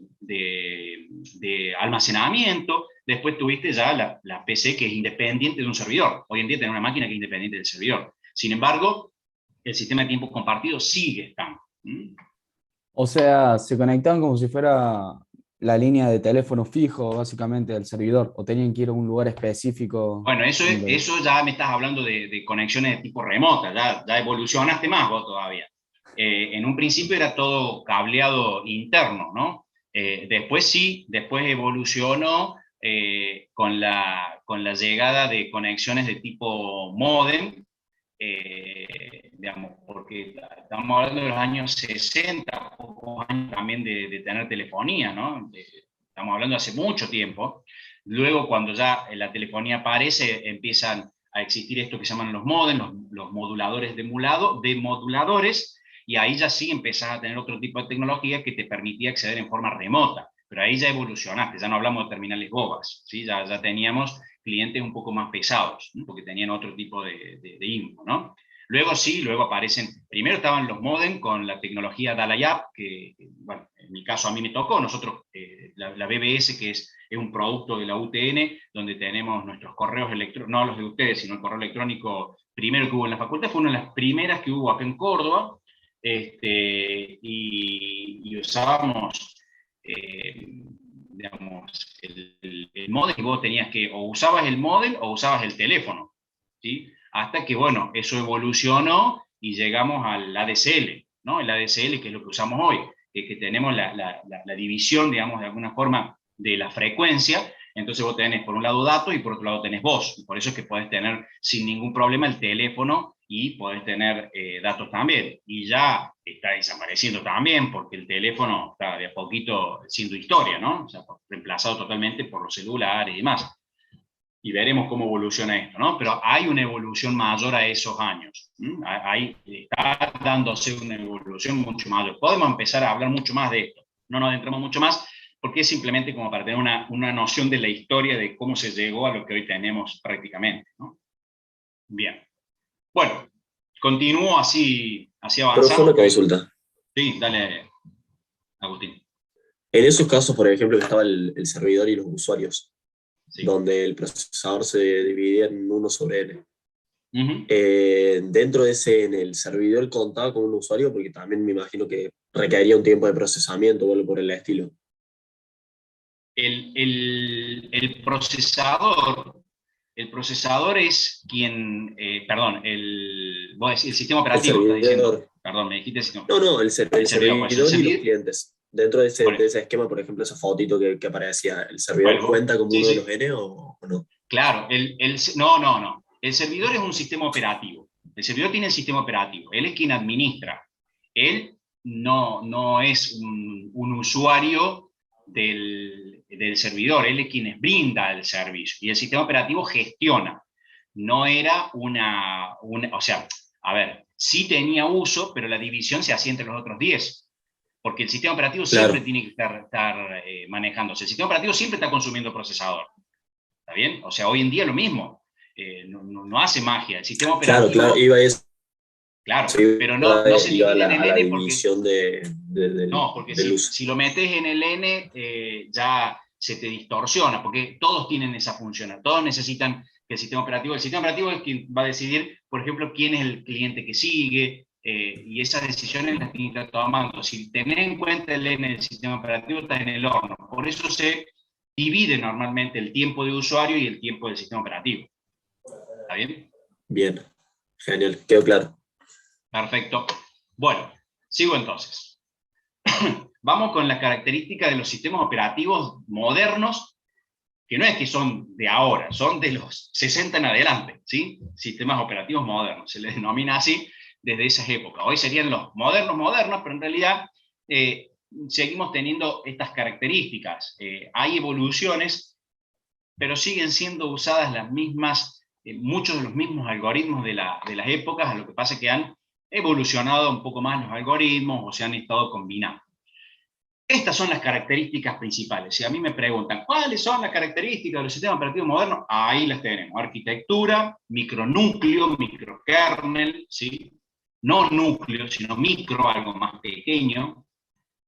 Speaker 1: almacenamiento. Después tuviste ya la PC, que es independiente de un servidor. Hoy en día tenemos una máquina que es independiente del servidor. Sin embargo, el sistema de tiempo compartido sigue estando.
Speaker 4: O sea, se conectaban como si fuera la línea de teléfono fijo, básicamente, al servidor, o tenían que ir a un lugar específico
Speaker 1: Bueno,
Speaker 4: donde...
Speaker 1: eso ya me estás hablando de conexiones de tipo remota, ya evolucionaste más vos todavía. En un principio era todo cableado interno, ¿no? Después evolucionó con la llegada de conexiones de tipo modem, digamos, porque estamos hablando de los años 60, pocos años también de tener telefonía, ¿no? Estamos hablando de hace mucho tiempo. Luego, cuando ya la telefonía aparece, empiezan a existir esto que se llaman los modems, los moduladores de moduladores, y ahí ya sí empezás a tener otro tipo de tecnología que te permitía acceder en forma remota. Pero ahí ya evolucionaste, ya no hablamos de terminales bobas, ¿sí? Ya teníamos clientes un poco más pesados, ¿no? Porque tenían otro tipo de info, ¿no? Luego sí, luego aparecen, primero estaban los modem con la tecnología Dial-Up, que, bueno, en mi caso a mí me tocó, nosotros, la BBS, que es un producto de la UTN, donde tenemos nuestros correos electrónicos, no los de ustedes, sino el correo electrónico primero que hubo en la facultad, fue una de las primeras que hubo acá en Córdoba, y usábamos, digamos, el modem, y vos tenías que, o usabas el modem o usabas el teléfono, ¿sí? Hasta que, bueno, eso evolucionó y llegamos al ADSL, ¿no? El ADSL, que es lo que usamos hoy, que tenemos la división, digamos, de alguna forma, de la frecuencia. Entonces vos tenés por un lado datos y por otro lado tenés voz, y por eso es que podés tener sin ningún problema el teléfono y podés tener datos también. Y ya está desapareciendo también, porque el teléfono está de a poquito siendo historia, ¿no? O sea, reemplazado totalmente por los celulares y demás. Y veremos cómo evoluciona esto, ¿no? Pero hay una evolución mayor a esos años. Ahí está dándose una evolución mucho mayor. Podemos empezar a hablar mucho más de esto. No nos adentramos mucho más, porque es simplemente como para tener una noción de la historia de cómo se llegó a lo que hoy tenemos prácticamente, ¿no? Bien. Bueno, continúo así
Speaker 5: Pero fue
Speaker 1: avanzando.
Speaker 5: una consulta.
Speaker 1: Sí, dale, Agustín.
Speaker 5: En esos casos, por ejemplo, que estaba el servidor y los usuarios,
Speaker 1: Sí.
Speaker 5: donde el procesador se dividía en 1 sobre n.
Speaker 1: Uh-huh.
Speaker 5: Dentro de ese n, ¿el servidor contaba con un usuario? Porque también me imagino que requería un tiempo de procesamiento o algo por el estilo.
Speaker 1: El procesador es quien, perdón, vos decís, el sistema
Speaker 5: El
Speaker 1: operativo, está diciendo,
Speaker 5: servidor.
Speaker 1: perdón, me dijiste si no.
Speaker 5: No, el servidor
Speaker 1: Pues,
Speaker 5: y los clientes. Dentro de
Speaker 1: bueno,
Speaker 5: ese esquema, por ejemplo, esa fotito que aparecía, ¿el servidor
Speaker 1: bueno,
Speaker 5: cuenta como
Speaker 1: sí,
Speaker 5: uno de
Speaker 1: sí.
Speaker 5: los n o no?
Speaker 1: Claro, no. El servidor es un sistema operativo. El servidor tiene el sistema operativo. Él es quien administra. Él no es un usuario del servidor. Él es quien brinda el servicio. Y el sistema operativo gestiona. No era o sea, a ver, sí tenía uso, pero la división se hacía entre los otros 10. Porque el sistema operativo siempre
Speaker 5: Claro.
Speaker 1: tiene que estar manejándose. El sistema operativo siempre está consumiendo procesador. ¿Está bien? O sea, hoy en día lo mismo. No hace magia. El sistema operativo...
Speaker 5: Claro, iba a eso.
Speaker 1: Claro,
Speaker 5: Sí,
Speaker 1: pero no se
Speaker 5: iba
Speaker 1: divide en
Speaker 5: a la
Speaker 1: el N porque...
Speaker 5: división
Speaker 1: No, porque
Speaker 5: del uso.
Speaker 1: si lo metes en el N, ya se te distorsiona, porque todos tienen esa función, todos necesitan que el sistema operativo es quien va a decidir, por ejemplo, quién es el cliente que sigue, y esas decisiones las tiene que estar tomando. Si tenés en cuenta el N del sistema operativo, estás en el horno. Por eso se divide normalmente el tiempo de usuario y el tiempo del sistema operativo. ¿Está bien?
Speaker 5: Bien, genial, quedó claro.
Speaker 1: Perfecto. Bueno, sigo entonces. Vamos con las características de los sistemas operativos modernos, que no es que son de ahora, son de los 60 en adelante, ¿sí? Sistemas operativos modernos, se les denomina así desde esas épocas. Hoy serían los modernos, pero en realidad seguimos teniendo estas características. Hay evoluciones, pero siguen siendo usadas las mismas, muchos de los mismos algoritmos de las épocas, lo que pasa es que han evolucionado un poco más los algoritmos o se han estado combinando. Estas son las características principales. Si a mí me preguntan, ¿cuáles son las características de los sistemas operativos modernos? Ahí las tenemos. Arquitectura, micronúcleo, microkernel, ¿sí? No núcleo, sino micro, algo más pequeño.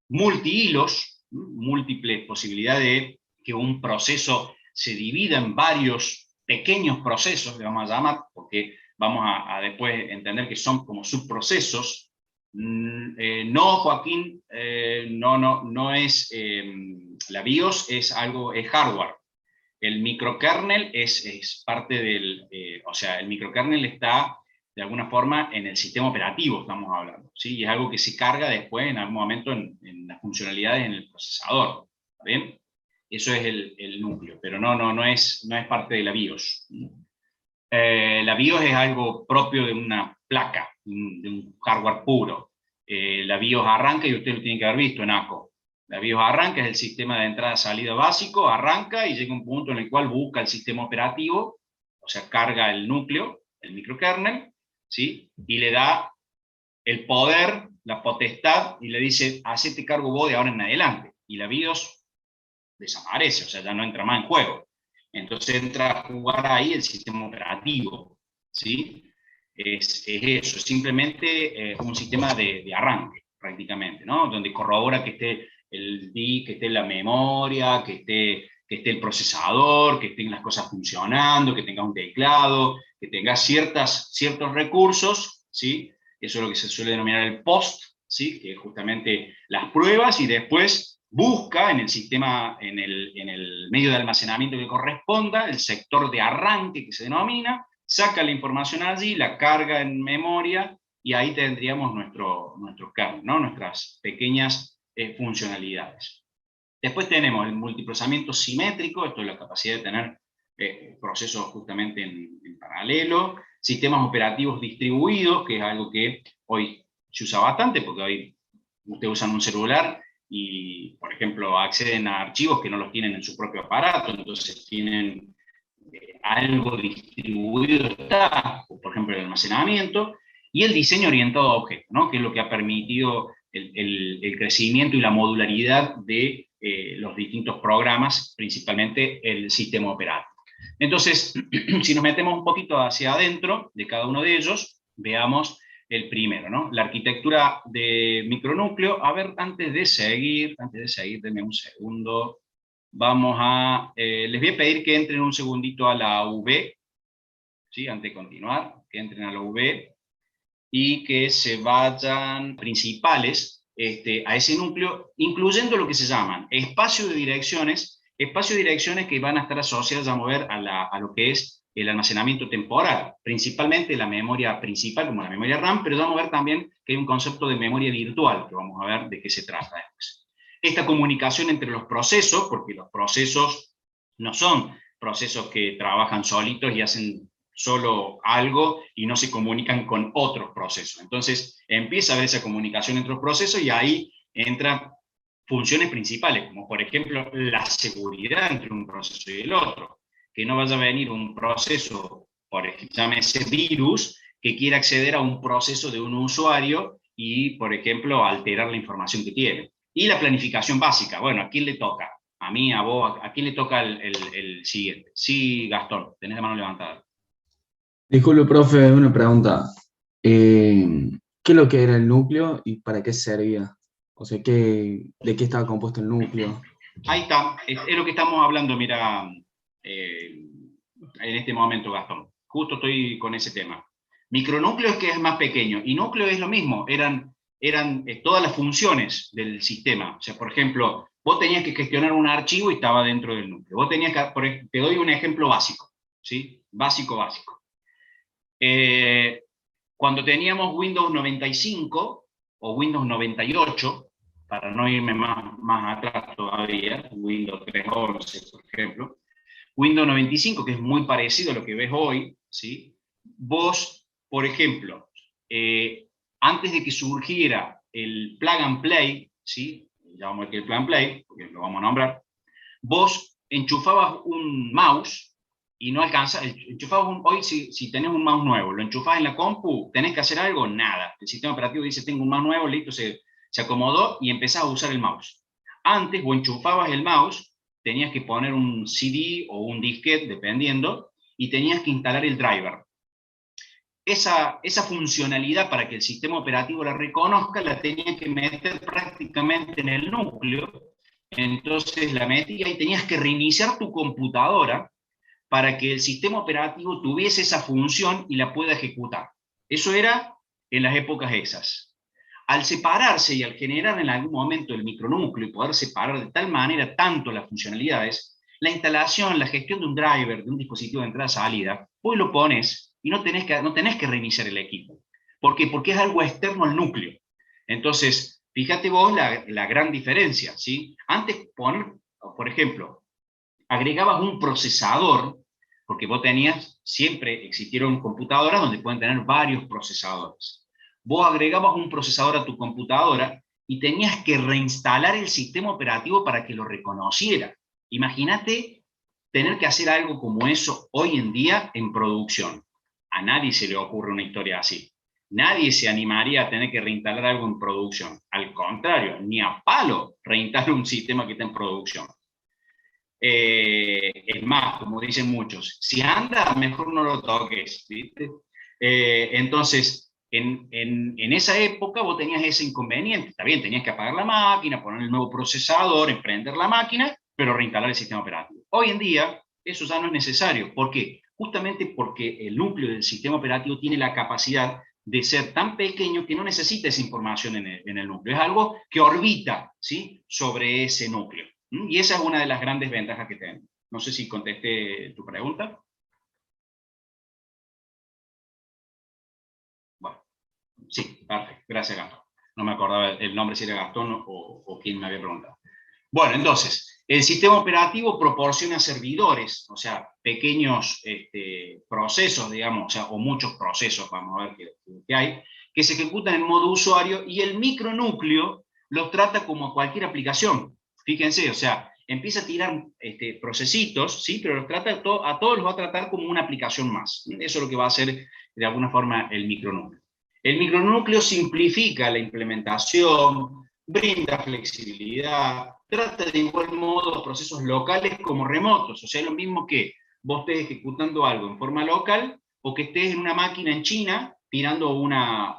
Speaker 1: Multihilos, múltiples posibilidades de que un proceso se divida en varios pequeños procesos, le vamos a llamar, porque vamos a después entender que son como subprocesos. No, Joaquín, no es, la BIOS es hardware. El microkernel es parte del, o sea, el microkernel está de alguna forma en el sistema operativo, estamos hablando, ¿sí? Y es algo que se carga después en algún momento en las funcionalidades en el procesador, ¿está bien? Eso es el núcleo, pero no es parte de la BIOS. La BIOS es algo propio de una placa, de un hardware puro. La BIOS arranca, y usted lo tiene que haber visto en ACO. La BIOS arranca, es el sistema de entrada-salida básico, arranca y llega a un punto en el cual busca el sistema operativo, o sea, carga el núcleo, el microkernel, ¿sí? Y le da el poder, la potestad, y le dice, hacete cargo vos de ahora en adelante. Y la BIOS desaparece, o sea, ya no entra más en juego. Entonces entra a jugar ahí el sistema operativo, ¿sí? Es eso, simplemente un sistema de arranque, prácticamente, ¿no? Donde corrobora que esté que esté la memoria, que esté el procesador, que estén las cosas funcionando, que tenga un teclado, que tenga ciertos recursos, ¿sí? Eso es lo que se suele denominar el post, ¿sí? Que es justamente las pruebas, y después busca en el sistema, en el medio de almacenamiento que corresponda, el sector de arranque que se denomina, saca la información allí, la carga en memoria, y ahí tendríamos nuestro kernel, ¿no? Nuestras pequeñas funcionalidades. Después tenemos el multiprocesamiento simétrico, esto es la capacidad de tener procesos justamente en paralelo, sistemas operativos distribuidos, que es algo que hoy se usa bastante, porque hoy ustedes usan un celular y, por ejemplo, acceden a archivos que no los tienen en su propio aparato, entonces tienen algo distribuido, está, por ejemplo, el almacenamiento, y el diseño orientado a objetos, ¿no? Que es lo que ha permitido el crecimiento y la modularidad de los distintos programas, principalmente el sistema operativo. Entonces, si nos metemos un poquito hacia adentro de cada uno de ellos, veamos el primero, ¿no? La arquitectura de micronúcleo. A ver, antes de seguir, denme un segundo. Vamos a, les voy a pedir que entren un segundito a la UV, ¿sí? Antes de continuar, que entren a la UV y que se vayan principales a ese núcleo, incluyendo lo que se llaman espacios de direcciones que van a estar asociados a mover a lo que es el almacenamiento temporal, principalmente la memoria principal, como la memoria RAM, pero vamos a ver también que hay un concepto de memoria virtual, que vamos a ver de qué se trata después. Esta comunicación entre los procesos, porque los procesos no son procesos que trabajan solitos y hacen solo algo y no se comunican con otros procesos. Entonces empieza a haber esa comunicación entre los procesos, y ahí entran funciones principales, como por ejemplo la seguridad entre un proceso y el otro. Que no vaya a venir un proceso, por ejemplo, llámese virus, que quiera acceder a un proceso de un usuario y, por ejemplo, alterar la información que tiene. Y la planificación básica. Bueno, ¿a quién le toca? A mí, a vos, ¿a quién le toca el siguiente? Sí, Gastón, tenés la mano levantada.
Speaker 4: Disculpe, profe, una pregunta. ¿Qué es lo que era el núcleo y para qué servía? O sea, ¿de qué estaba compuesto el núcleo?
Speaker 1: Ahí está, es lo que estamos hablando, mira, en este momento, Gastón. Justo estoy con ese tema. Micronúcleo es que es más pequeño, y núcleo es lo mismo, eran todas las funciones del sistema. O sea, por ejemplo, vos tenías que gestionar un archivo y estaba dentro del núcleo. Vos tenías que, te doy un ejemplo básico, ¿sí? Básico. Cuando teníamos Windows 95 o Windows 98, para no irme más atrás todavía, Windows 3.11, por ejemplo, Windows 95, que es muy parecido a lo que ves hoy, ¿sí? Vos, por ejemplo, antes de que surgiera el plug and play, ¿sí? Ya vamos a ver que el plug and play, porque lo vamos a nombrar, vos enchufabas un mouse y no alcanza, hoy si tenés un mouse nuevo, lo enchufás en la compu, tenés que hacer algo, nada. El sistema operativo dice, tengo un mouse nuevo, listo, se acomodó y empezás a usar el mouse. Antes vos enchufabas el mouse, tenías que poner un CD o un disquete, dependiendo, y tenías que instalar el driver. Esa funcionalidad, para que el sistema operativo la reconozca, la tenía que meter prácticamente en el núcleo. Entonces la metía y tenías que reiniciar tu computadora para que el sistema operativo tuviese esa función y la pueda ejecutar. Eso era en las épocas esas. Al separarse y al generar en algún momento el micronúcleo y poder separar de tal manera tanto las funcionalidades, la instalación, la gestión de un driver, de un dispositivo de entrada-salida, vos lo pones y no tenés que reiniciar el equipo. ¿Por qué? Porque es algo externo al núcleo. Entonces, fíjate vos la gran diferencia, ¿sí? Antes, por ejemplo, agregabas un procesador porque vos siempre existieron computadoras donde pueden tener varios procesadores. Vos agregabas un procesador a tu computadora y tenías que reinstalar el sistema operativo para que lo reconociera. Imagínate tener que hacer algo como eso hoy en día en producción. A nadie se le ocurre una historia así. Nadie se animaría a tener que reinstalar algo en producción. Al contrario, ni a palo reinstalar un sistema que está en producción. Es más, como dicen muchos, si anda, mejor no lo toques, ¿viste? Entonces, en esa época vos tenías ese inconveniente. Está bien, tenías que apagar la máquina, poner el nuevo procesador, emprender la máquina, pero reinstalar el sistema operativo. Hoy en día, eso ya no es necesario. ¿Por qué? Justamente porque el núcleo del sistema operativo tiene la capacidad de ser tan pequeño que no necesita esa información en el núcleo. Es algo que orbita, ¿sí?, sobre ese núcleo. Y esa es una de las grandes ventajas que tenemos. No sé si contesté tu pregunta. Bueno, sí, perfecto. Gracias, Gastón. No me acordaba el nombre, si era Gastón o quién me había preguntado. Bueno, entonces, el sistema operativo proporciona servidores, o sea, pequeños procesos, digamos, o muchos procesos, vamos a ver qué hay, que se ejecutan en modo usuario, y el micronúcleo los trata como cualquier aplicación. Fíjense, o sea, empieza a tirar procesitos, ¿sí? Pero los trata, a todos los va a tratar como una aplicación más. Eso es lo que va a hacer de alguna forma el micronúcleo. El micronúcleo simplifica la implementación, brinda flexibilidad, trata de igual modo procesos locales como remotos, o sea, es lo mismo que vos estés ejecutando algo en forma local o que estés en una máquina en China tirando una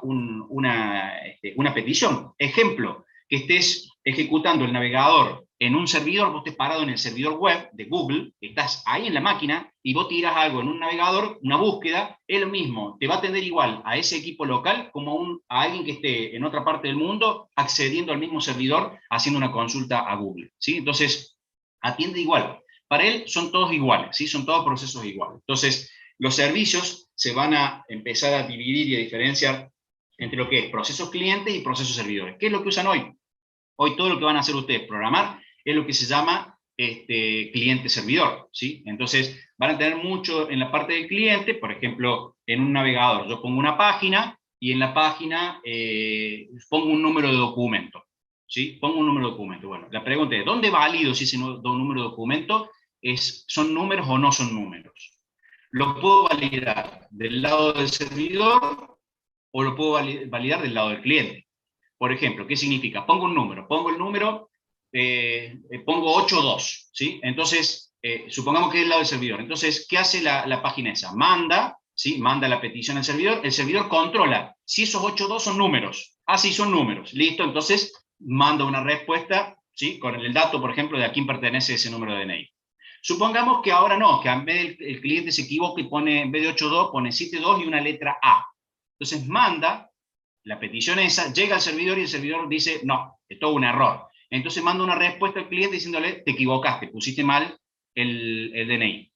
Speaker 1: petición. Ejemplo, que estés ejecutando el navegador en un servidor, vos estés parado en el servidor web de Google, estás ahí en la máquina y vos tiras algo en un navegador, una búsqueda, es lo mismo, te va a atender igual a ese equipo local como a alguien que esté en otra parte del mundo accediendo al mismo servidor haciendo una consulta a Google, ¿sí? Entonces, atiende igual. Para él son todos iguales, ¿sí? Son todos procesos iguales. Entonces, los servicios se van a empezar a dividir y a diferenciar entre lo que es procesos clientes y procesos servidores. ¿Qué es lo que usan hoy? Hoy todo lo que van a hacer ustedes, programar, es lo que se llama cliente-servidor, ¿sí? Entonces, van a tener mucho en la parte del cliente, por ejemplo, en un navegador, yo pongo una página, y en la página pongo un número de documento, ¿sí? Pongo un número de documento. Bueno, la pregunta es, ¿dónde valido si ese número de documento son números o no son números? ¿Lo puedo validar del lado del servidor o lo puedo validar del lado del cliente? Por ejemplo, ¿qué significa? Pongo un número, pongo el número, pongo 82, ¿sí? Entonces, supongamos que es el lado del servidor. Entonces, ¿qué hace la página esa? Manda, ¿sí? Manda la petición al servidor, el servidor controla si esos 82 son números. Ah, sí, son números, listo, entonces manda una respuesta, ¿sí? Con el dato, por ejemplo, de a quién pertenece ese número de DNI. Supongamos que ahora no, que en vez el cliente se equivoca y pone, en vez de 82, pone 72 y una letra A. Entonces manda la petición esa, llega al servidor y el servidor dice, no, es todo un error. Entonces manda una respuesta al cliente diciéndole, te equivocaste, pusiste mal el DNI.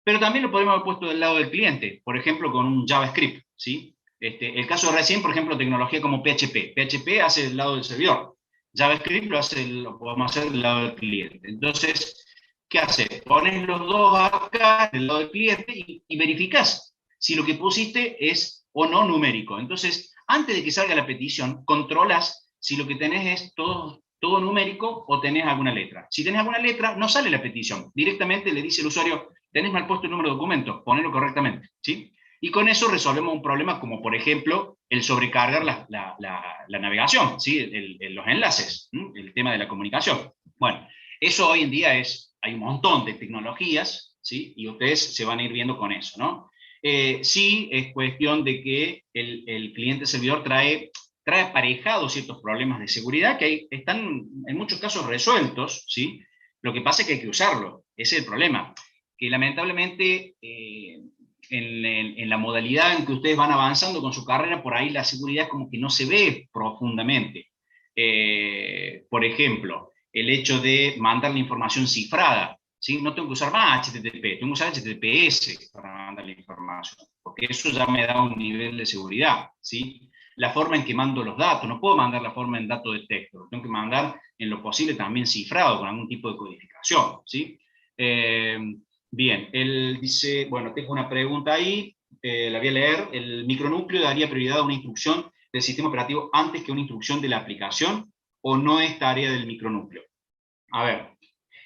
Speaker 1: Pero también lo podemos haber puesto del lado del cliente, por ejemplo, con un JavaScript, ¿sí? El caso de recién, por ejemplo, tecnología como PHP. PHP hace del lado del servidor. JavaScript lo podemos hacer del lado del cliente. Entonces, ¿qué haces? Pones los dos acá del lado del cliente y verificás si lo que pusiste es o no numérico. Entonces, antes de que salga la petición, controlas si lo que tenés es todo numérico o tenés alguna letra. Si tenés alguna letra, no sale la petición. Directamente le dice el usuario, tenés mal puesto el número de documento, ponelo correctamente, ¿sí? Y con eso resolvemos un problema como, por ejemplo, el sobrecargar la navegación, ¿sí? Los enlaces, el tema de la comunicación. Bueno, eso hoy en día hay un montón de tecnologías, ¿sí? Y ustedes se van a ir viendo con eso, ¿no? Sí es cuestión de que el cliente-servidor trae aparejados ciertos problemas de seguridad que están en muchos casos resueltos, ¿sí? Lo que pasa es que hay que usarlo, ese es el problema. Que lamentablemente en la modalidad en que ustedes van avanzando con su carrera, por ahí la seguridad como que no se ve profundamente. Por ejemplo, el hecho de mandar la información cifrada, ¿sí? No tengo que usar más HTTP, tengo que usar HTTPS para mandar la información, porque eso ya me da un nivel de seguridad, ¿sí? La forma en que mando los datos, no puedo mandar la forma en dato de texto, lo tengo que mandar en lo posible también cifrado, con algún tipo de codificación, ¿sí? Bien, él dice, bueno, tengo una pregunta ahí, la voy a leer. ¿El micronúcleo daría prioridad a una instrucción del sistema operativo antes que una instrucción de la aplicación, o no es tarea del micronúcleo? A ver,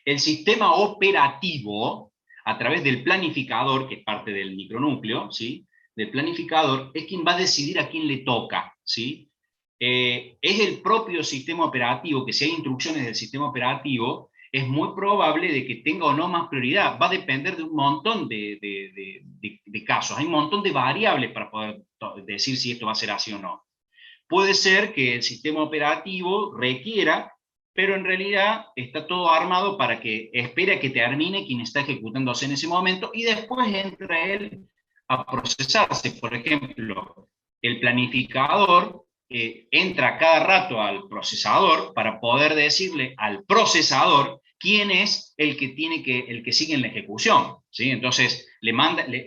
Speaker 1: el sistema operativo, a través del planificador, que es parte del micronúcleo, ¿sí? Del planificador, es quien va a decidir a quién le toca, ¿sí? Es el propio sistema operativo, que si hay instrucciones del sistema operativo, es muy probable de que tenga o no más prioridad. Va a depender de un montón de casos. Hay un montón de variables para poder decir si esto va a ser así o no. Puede ser que el sistema operativo requiera, pero en realidad está todo armado para que espere a que termine quien está ejecutándose en ese momento y después entra él a procesarse. Por ejemplo, el planificador entra cada rato al procesador para poder decirle al procesador quién es el que sigue en la ejecución, ¿sí? Entonces le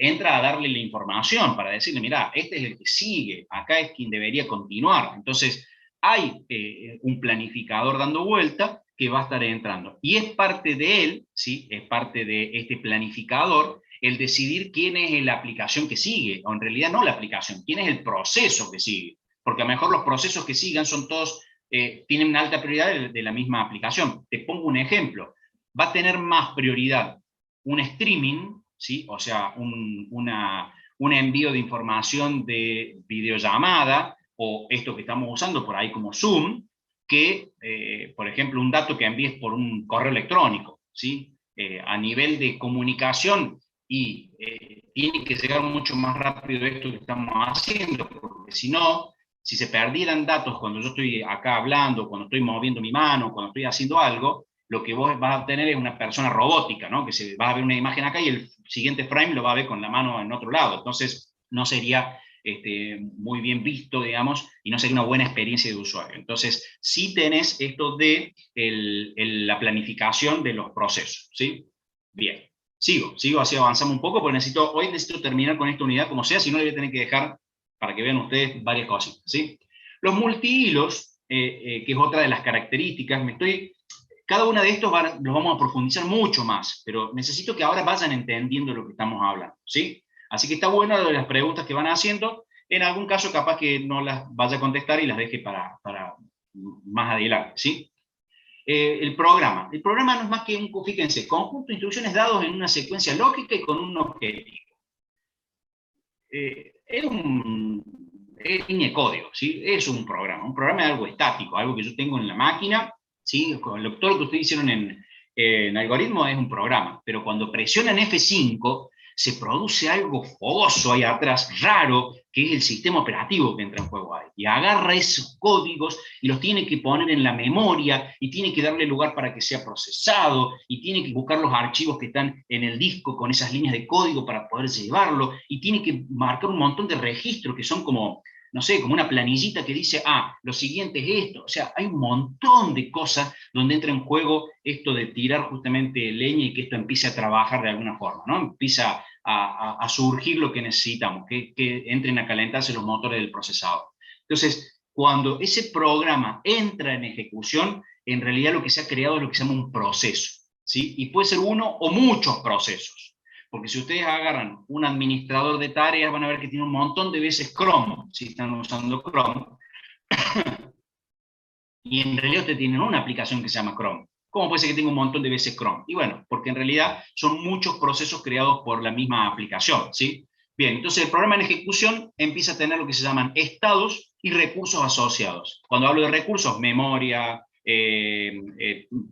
Speaker 1: entra a darle la información para decirle, mira, este es el que sigue, acá es quien debería continuar. Entonces hay un planificador dando vuelta que va a estar entrando. Y es parte de él, ¿sí? Es parte de este planificador el decidir quién es la aplicación que sigue, o en realidad no la aplicación, quién es el proceso que sigue. Porque a lo mejor los procesos que sigan son todos, tienen una alta prioridad de la misma aplicación. Te pongo un ejemplo. Va a tener más prioridad un streaming, ¿sí? O sea, un envío de información de videollamada, o esto que estamos usando por ahí como Zoom, que, por ejemplo, un dato que envíes por un correo electrónico, ¿sí? A nivel de comunicación, y tiene que llegar mucho más rápido esto que estamos haciendo, porque si no, si se perdieran datos cuando yo estoy acá hablando, cuando estoy moviendo mi mano, cuando estoy haciendo algo, lo que vos vas a obtener es una persona robótica, ¿no? Que se va a ver una imagen acá y el siguiente frame lo va a ver con la mano en otro lado. Entonces, no sería muy bien visto, digamos, y no sería una buena experiencia de usuario. Entonces, sí tenés esto de la planificación de los procesos, ¿sí? Bien, sigo, así avanzamos un poco, porque hoy necesito terminar con esta unidad como sea, si no le voy a tener que dejar para que vean ustedes varias cosas, ¿sí? Los multihilos, que es otra de las características, cada una de estos los vamos a profundizar mucho más, pero necesito que ahora vayan entendiendo lo que estamos hablando, ¿sí? Así que está bueno de las preguntas que van haciendo. En algún caso capaz que no las vaya a contestar y las deje para más adelante, ¿sí? El programa no es más que fíjense, conjunto de instrucciones dados en una secuencia lógica y con un objetivo. Es línea de código, ¿sí? Es un programa es algo estático, algo que yo tengo en la máquina, ¿sí? Todo lo que ustedes hicieron en algoritmo es un programa, pero cuando presionan F5 se produce algo fogoso ahí atrás, raro, que es el sistema operativo que entra en juego ahí, y agarra esos códigos y los tiene que poner en la memoria, y tiene que darle lugar para que sea procesado, y tiene que buscar los archivos que están en el disco con esas líneas de código para poder llevarlo, y tiene que marcar un montón de registros que son como, no sé, como una planillita que dice, lo siguiente es esto. O sea, hay un montón de cosas donde entra en juego esto de tirar justamente leña y que esto empiece a trabajar de alguna forma, ¿no? Empieza a surgir lo que necesitamos, que entren a calentarse los motores del procesador. Entonces, cuando ese programa entra en ejecución, en realidad lo que se ha creado es lo que se llama un proceso, ¿sí? Y puede ser uno o muchos procesos. Porque si ustedes agarran un administrador de tareas, van a ver que tiene un montón de veces Chrome, si están usando Chrome, y en realidad ustedes tienen una aplicación que se llama Chrome. ¿Cómo puede ser que tenga un montón de veces Chrome? Y bueno, porque en realidad son muchos procesos creados por la misma aplicación, ¿sí? Bien, entonces el programa en ejecución empieza a tener lo que se llaman estados y recursos asociados. Cuando hablo de recursos, memoria,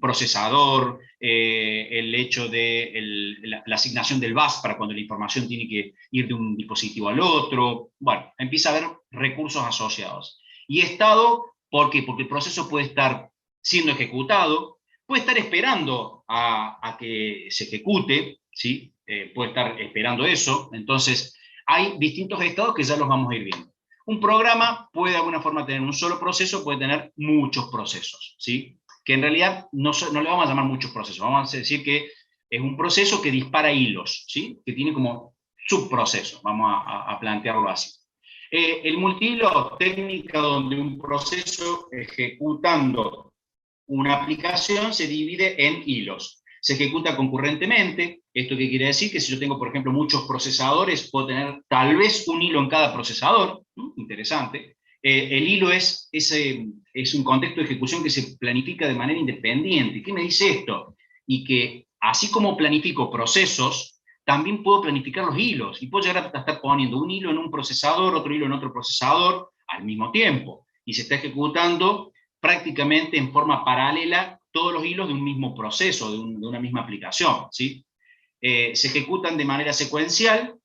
Speaker 1: procesador, el hecho de la asignación del bus para cuando la información tiene que ir de un dispositivo al otro. Bueno, empieza a haber recursos asociados. Y estado, ¿por qué? Porque el proceso puede estar siendo ejecutado, puede estar esperando a que se ejecute, ¿sí? Puede estar esperando eso. Entonces, hay distintos estados que ya los vamos a ir viendo. Un programa puede de alguna forma tener un solo proceso, puede tener muchos procesos, ¿sí? Que en realidad no le vamos a llamar muchos procesos, vamos a decir que es un proceso que dispara hilos, ¿sí? Que tiene como subprocesos, vamos a plantearlo así. El multihilo, técnica donde un proceso ejecutando una aplicación se divide en hilos. Se ejecuta concurrentemente. ¿Esto qué quiere decir? Que si yo tengo, por ejemplo, muchos procesadores, puedo tener tal vez un hilo en cada procesador. Interesante. El hilo es un contexto de ejecución que se planifica de manera independiente. ¿Qué me dice esto? Y que así como planifico procesos, también puedo planificar los hilos, y puedo llegar a estar poniendo un hilo en un procesador, otro hilo en otro procesador, al mismo tiempo, y se está ejecutando prácticamente en forma paralela todos los hilos de un mismo proceso, de una misma aplicación, ¿sí? Se ejecutan de manera secuencial.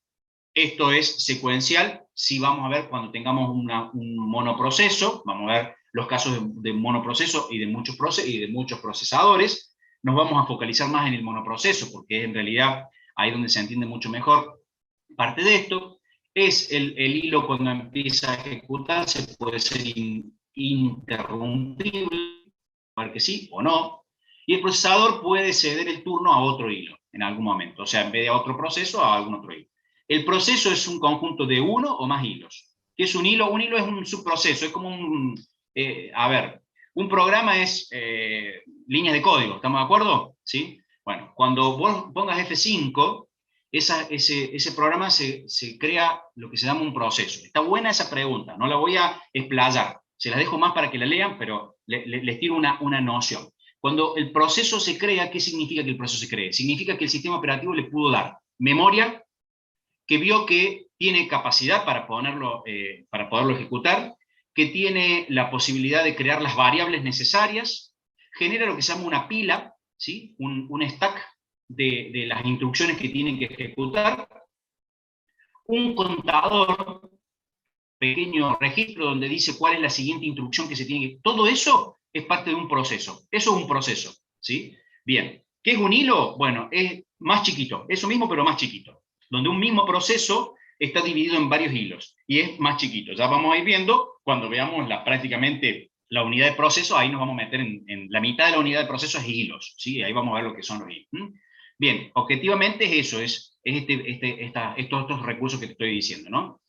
Speaker 1: Esto es secuencial si vamos a ver cuando tengamos un monoproceso, vamos a ver los casos de monoproceso y de muchos procesadores. Nos vamos a focalizar más en el monoproceso, porque es en realidad ahí donde se entiende mucho mejor parte de esto. Es el hilo cuando empieza a ejecutarse, puede ser interrumpible, para que sí o no, y el procesador puede ceder el turno a otro hilo en algún momento, o sea, en vez de a otro proceso, a algún otro hilo. El proceso es un conjunto de uno o más hilos. ¿Qué es un hilo? Un hilo es un subproceso, es como un programa es líneas de código, ¿estamos de acuerdo? ¿Sí? Bueno, cuando vos pongas F5, ese programa se crea lo que se llama un proceso. Está buena esa pregunta, no la voy a explayar, se las dejo más para que la lean, pero les tiro una noción. Cuando el proceso se crea, ¿qué significa que el proceso se cree? Significa que el sistema operativo le pudo dar memoria, que vio que tiene capacidad para poderlo ejecutar, que tiene la posibilidad de crear las variables necesarias, genera lo que se llama una pila, ¿sí? un stack de las instrucciones que tienen que ejecutar, un contador, pequeño registro donde dice cuál es la siguiente instrucción que se tiene que... Todo eso es parte de un proceso. Eso es un proceso, ¿sí? Bien. ¿Qué es un hilo? Bueno, es más chiquito. Eso mismo, pero más chiquito. Donde un mismo proceso está dividido en varios hilos y es más chiquito. Ya vamos a ir viendo, cuando veamos prácticamente la unidad de proceso, ahí nos vamos a meter en la mitad de la unidad de proceso es hilos, ¿sí? Ahí vamos a ver lo que son los hilos. Bien, objetivamente es eso, es estos recursos que te estoy diciendo, ¿no?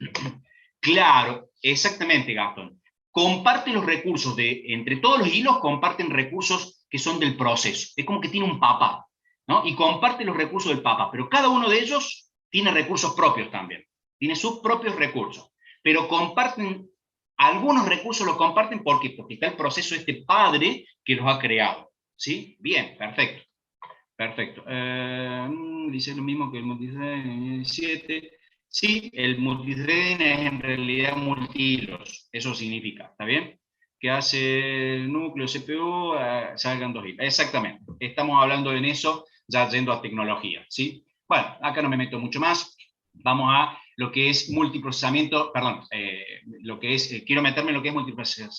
Speaker 1: Claro, exactamente, Gastón. Comparten los recursos entre todos los hilos, comparten recursos que son del proceso. Es como que tiene un papá, ¿no? Y comparten los recursos del papá, pero cada uno de ellos tiene recursos propios también. Tiene sus propios recursos. Pero comparten, algunos recursos los comparten, ¿por qué? Porque está el proceso de este padre que los ha creado. ¿Sí? Bien, perfecto. Perfecto. Dice lo mismo que el multithreading 7. Sí, el multithreading es en realidad multihilos, eso significa, ¿está bien? Que hace el núcleo CPU, salgan dos hilos. Exactamente, estamos hablando en eso, ya yendo a tecnología, ¿sí? Bueno, acá no me meto mucho más, vamos a lo que es multiprocesamiento, perdón, quiero meterme en lo que es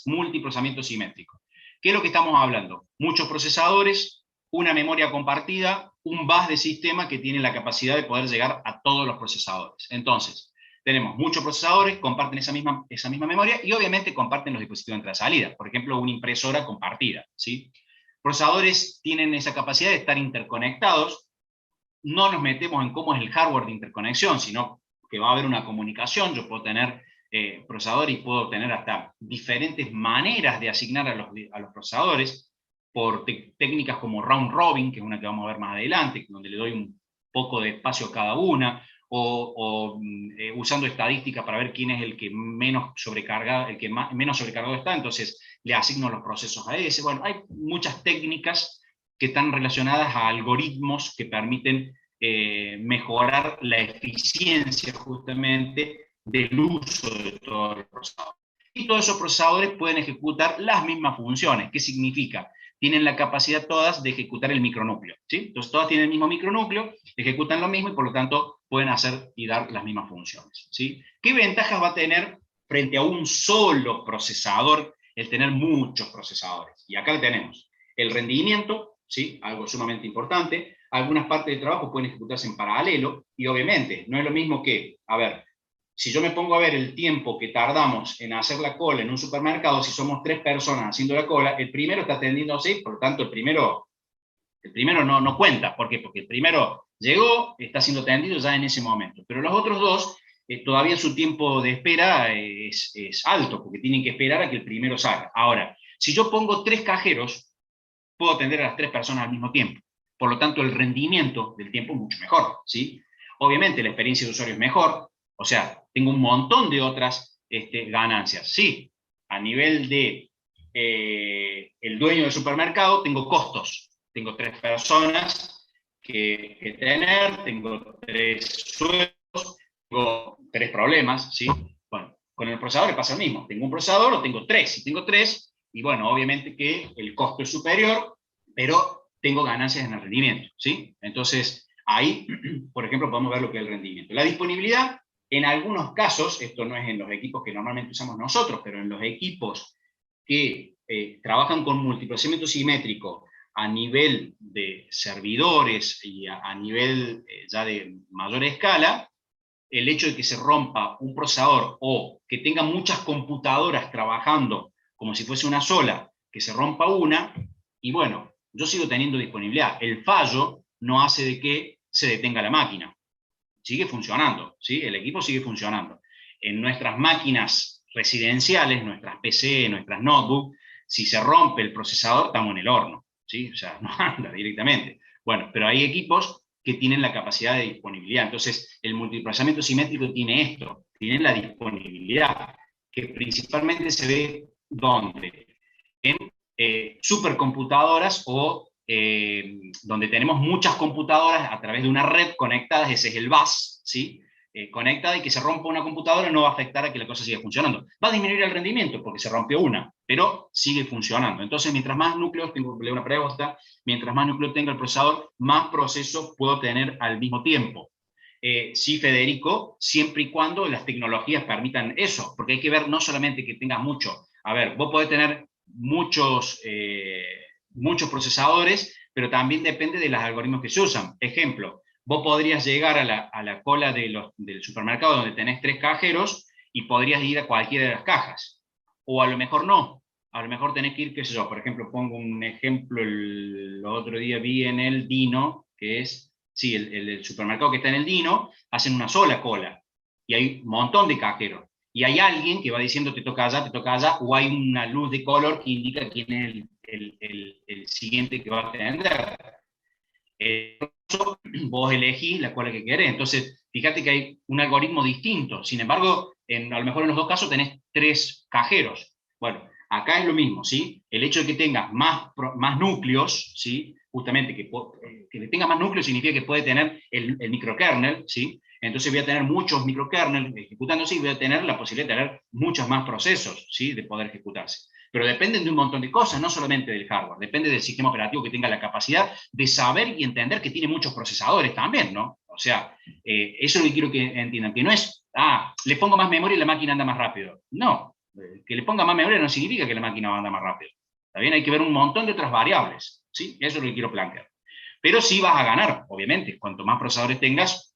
Speaker 1: multiprocesamiento simétrico. ¿Qué es lo que estamos hablando? Muchos procesadores, una memoria compartida, un bus de sistema que tiene la capacidad de poder llegar a todos los procesadores. Entonces, tenemos muchos procesadores, comparten esa misma memoria y obviamente comparten los dispositivos de entrada-salida. Por ejemplo, una impresora compartida, ¿sí? Procesadores tienen esa capacidad de estar interconectados. No nos metemos en cómo es el hardware de interconexión, sino que va a haber una comunicación. Yo puedo tener procesadores y puedo tener hasta diferentes maneras de asignar a los procesadores, por técnicas como round robin, que es una que vamos a ver más adelante, donde le doy un poco de espacio a cada una, o usando estadísticas para ver quién es el que menos sobrecargado está, entonces le asigno los procesos a ese. Bueno, hay muchas técnicas que están relacionadas a algoritmos que permiten mejorar la eficiencia justamente del uso de todos los procesadores. Y todos esos procesadores pueden ejecutar las mismas funciones. ¿Qué significa? Tienen la capacidad todas de ejecutar el micronúcleo, ¿sí? Entonces todas tienen el mismo micronúcleo, ejecutan lo mismo y por lo tanto pueden hacer y dar las mismas funciones, ¿sí? ¿Qué ventajas va a tener frente a un solo procesador el tener muchos procesadores? Y acá tenemos el rendimiento, ¿sí? Algo sumamente importante. Algunas partes del trabajo pueden ejecutarse en paralelo y obviamente no es lo mismo que, si yo me pongo a ver el tiempo que tardamos en hacer la cola en un supermercado, si somos 3 personas haciendo la cola, el primero está atendiendo a 6, por lo tanto el primero no cuenta. ¿Por qué? Porque el primero llegó, está siendo atendido ya en ese momento. Pero los otros dos, todavía su tiempo de espera es alto, porque tienen que esperar a que el primero salga. Ahora, si yo pongo 3 cajeros, puedo atender a las 3 personas al mismo tiempo. por lo tanto el rendimiento del tiempo es mucho mejor, ¿sí? Obviamente la experiencia de usuario es mejor, o sea, tengo un montón de otras ganancias, sí, a nivel de el dueño del supermercado tengo costos, tengo 3 personas que tener, tengo 3 sueldos, tengo 3 problemas, ¿sí? Bueno, con el procesador pasa lo mismo, tengo un procesador o tengo 3, si tengo 3, y bueno, obviamente que el costo es superior, pero tengo ganancias en el rendimiento, ¿sí? Entonces, ahí, por ejemplo, podemos ver lo que es el rendimiento. La disponibilidad, en algunos casos, esto no es en los equipos que normalmente usamos nosotros, pero en los equipos que trabajan con multiprocesamiento simétrico a nivel de servidores y a nivel ya de mayor escala, el hecho de que se rompa un procesador o que tenga muchas computadoras trabajando como si fuese una sola, que se rompa una, y bueno, yo sigo teniendo disponibilidad. El fallo no hace de que se detenga la máquina. Sigue funcionando, ¿sí? El equipo sigue funcionando. En nuestras máquinas residenciales, nuestras PC, nuestras notebooks, si se rompe el procesador, estamos en el horno, ¿sí? O sea, no anda directamente. Bueno, pero hay equipos que tienen la capacidad de disponibilidad. Entonces, el multiprocesamiento simétrico tiene esto, tiene la disponibilidad, que principalmente se ve ¿dónde? En supercomputadoras o donde tenemos muchas computadoras a través de una red conectadas, ese es el bus, ¿sí? Conectada, y que se rompa una computadora no va a afectar a que la cosa siga funcionando. Va a disminuir el rendimiento porque se rompió una, pero sigue funcionando. Entonces, mientras más núcleos, tengo una pregunta, mientras más núcleos tenga el procesador, más procesos puedo tener al mismo tiempo. Sí, Federico, siempre y cuando las tecnologías permitan eso, porque hay que ver no solamente que tengas mucho. A ver, vos podés tener muchos procesadores, pero también depende de los algoritmos que se usan. Ejemplo, vos podrías llegar a la cola del supermercado donde tenés 3 cajeros y podrías ir a cualquiera de las cajas. O a lo mejor no. A lo mejor tenés que ir, qué sé yo, por ejemplo, pongo un ejemplo, el otro día vi en el Dino, que es, sí, el supermercado que está en el Dino, hacen una sola cola, y hay un montón de cajeros. Y hay alguien que va diciendo te toca allá, o hay una luz de color que indica quién es el siguiente que va a atender. Vos elegís la cola que querés. Entonces, fíjate que hay un algoritmo distinto. Sin embargo, a lo mejor en los 2 casos tenés 3 cajeros. Bueno, acá es lo mismo, ¿sí? El hecho de que tengas más núcleos, ¿sí? Justamente que tenga más núcleos significa que puede tener el microkernel, ¿sí? Entonces voy a tener muchos microkernels ejecutándose y voy a tener la posibilidad de tener muchos más procesos, ¿sí? De poder ejecutarse. Pero dependen de un montón de cosas, no solamente del hardware, depende del sistema operativo que tenga la capacidad de saber y entender que tiene muchos procesadores también, ¿no? O sea, eso es lo que quiero que entiendan, que no es, le pongo más memoria y la máquina anda más rápido. No, que le ponga más memoria no significa que la máquina va a andar más rápido. También hay que ver un montón de otras variables, ¿sí? Eso es lo que quiero plantear. Pero sí vas a ganar, obviamente, cuanto más procesadores tengas,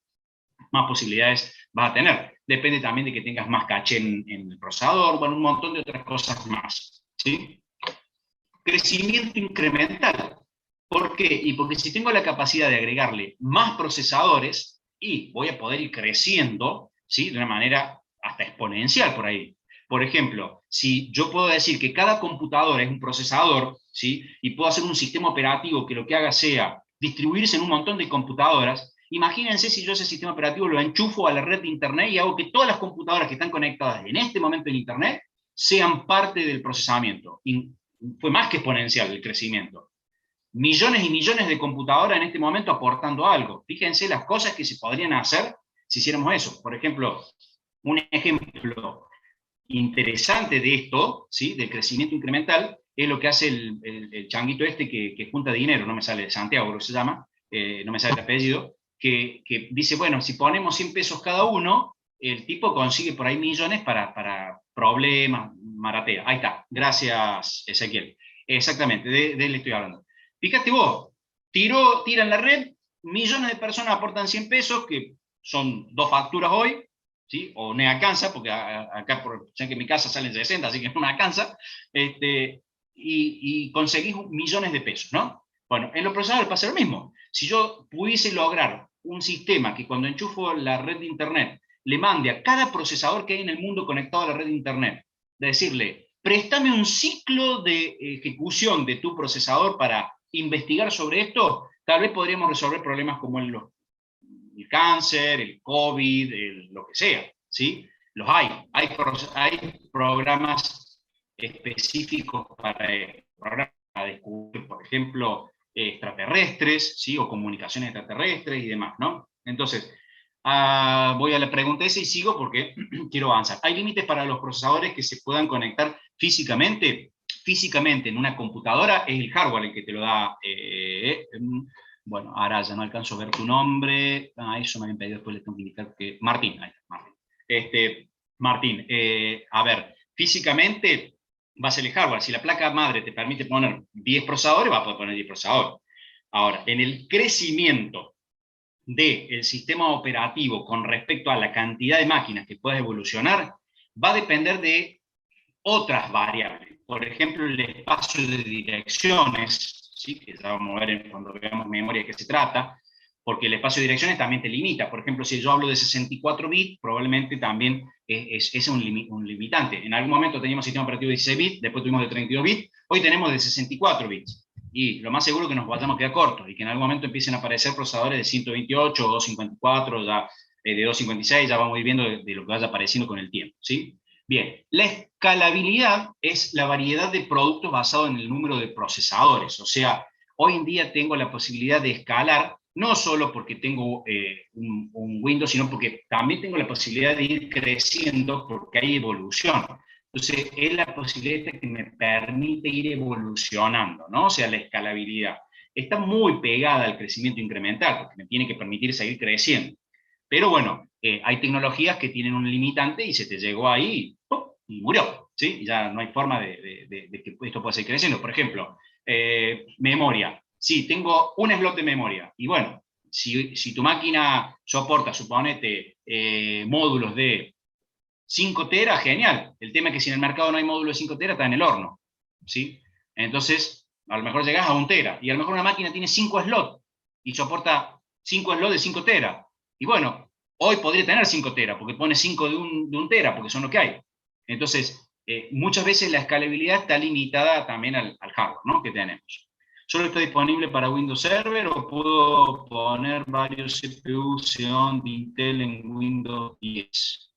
Speaker 1: más posibilidades vas a tener. Depende también de que tengas más caché en el procesador, bueno, un montón de otras cosas más, ¿sí? Crecimiento incremental. ¿Por qué? Y porque si tengo la capacidad de agregarle más procesadores, y voy a poder ir creciendo, ¿sí? De una manera hasta exponencial por ahí. Por ejemplo, si yo puedo decir que cada computadora es un procesador, ¿sí? Y puedo hacer un sistema operativo que lo que haga sea distribuirse en un montón de computadoras, imagínense si yo ese sistema operativo lo enchufo a la red de Internet y hago que todas las computadoras que están conectadas en este momento en Internet sean parte del procesamiento. Y fue más que exponencial el crecimiento. Millones y millones de computadoras en este momento aportando algo. Fíjense las cosas que se podrían hacer si hiciéramos eso. Por ejemplo, un ejemplo interesante de esto, ¿sí? Del crecimiento incremental, es lo que hace el changuito este que junta dinero, no me sale, Santiago creo que se llama, no me sale el apellido, que dice, bueno, si ponemos 100 pesos cada uno, el tipo consigue por ahí millones para problemas, maratea. Ahí está, gracias Ezequiel. Exactamente, de él estoy hablando. Fíjate vos, tira en la red, millones de personas aportan 100 pesos, que son 2 facturas hoy, ¿sí? O no me alcanza, porque acá, ya que en mi casa salen 60, así que no me alcanza, y conseguís millones de pesos, ¿no? Bueno, en los procesadores pasa lo mismo. Si yo pudiese lograr un sistema que cuando enchufo la red de Internet le mande a cada procesador que hay en el mundo conectado a la red de Internet, de decirle, préstame un ciclo de ejecución de tu procesador para investigar sobre esto, tal vez podríamos resolver problemas como el cáncer, el COVID, lo que sea, ¿sí? Los hay programas específicos para descubrir, por ejemplo, extraterrestres, ¿sí? O comunicaciones extraterrestres y demás, ¿no? Entonces, voy a la pregunta esa y sigo porque quiero avanzar. ¿Hay límites para los procesadores que se puedan conectar físicamente? Físicamente en una computadora es el hardware el que te lo da. Bueno, ahora ya no alcanzo a ver tu nombre. Eso me habían pedido, después le tengo que indicar que... Martín, ahí está, Martín. Martín, a ver, físicamente va a ser el hardware. Si la placa madre te permite poner 10 procesadores, vas a poder poner 10 procesadores. Ahora, en el crecimiento del sistema operativo con respecto a la cantidad de máquinas que puedas evolucionar, va a depender de otras variables. Por ejemplo, el espacio de direcciones, ¿sí? Que ya vamos a ver cuando veamos memoria de qué se trata, porque el espacio de direcciones también te limita. Por ejemplo, si yo hablo de 64 bits, probablemente también es un limitante. En algún momento teníamos sistema operativo de 16 bits, después tuvimos de 32 bits, hoy tenemos de 64 bits. Y lo más seguro es que nos vayamos a quedar cortos, y que en algún momento empiecen a aparecer procesadores de 128 o 254, ya, de 256, ya vamos viendo de lo que vaya apareciendo con el tiempo, ¿sí? Bien, la escalabilidad es la variedad de productos basado en el número de procesadores. O sea, hoy en día tengo la posibilidad de escalar, no solo porque tengo un Windows, sino porque también tengo la posibilidad de ir creciendo porque hay evolución. Entonces, es la posibilidad que me permite ir evolucionando, ¿no? O sea, la escalabilidad está muy pegada al crecimiento incremental, porque me tiene que permitir seguir creciendo. Pero bueno, hay tecnologías que tienen un limitante y se te llegó ahí ¡pum! Y murió, ¿sí? Y ya no hay forma de que esto pueda seguir creciendo. Por ejemplo, memoria. Sí, tengo un slot de memoria. Y bueno, si tu máquina soporta, suponete, módulos de 5 teras, genial. El tema es que si en el mercado no hay módulos de 5 teras, está en el horno, ¿sí? Entonces, a lo mejor llegás a 1 tera. Y a lo mejor una máquina tiene 5 slots y soporta 5 slots de 5 teras. Y bueno, hoy podría tener 5 teras, porque pone 5 de un tera, porque son lo que hay. Entonces, muchas veces la escalabilidad está limitada también al hardware, ¿no? Que tenemos. ¿Solo está disponible para Windows Server o puedo poner varios CPU Xeon de Intel en Windows 10?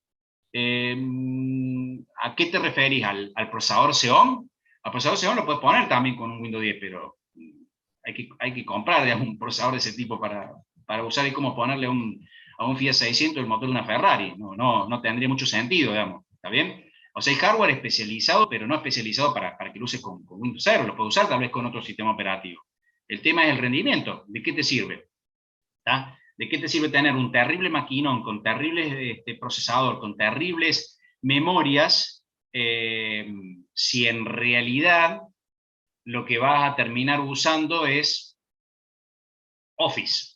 Speaker 1: ¿A qué te referís? ¿Al procesador Xeon? Al procesador Xeon lo puedes poner también con un Windows 10, pero hay que comprar, digamos, un procesador de ese tipo para usar. Y como ponerle a un Fiat 600 el motor de una Ferrari. No tendría mucho sentido, digamos. ¿Está bien? O sea, hay hardware especializado, pero no especializado para que lo uses con Windows Server. Lo puedes usar tal vez con otro sistema operativo. El tema es el rendimiento. ¿De qué te sirve? ¿Está? ¿De qué te sirve tener un terrible maquinón con terribles procesador, con terribles memorias, si en realidad lo que vas a terminar usando es Office?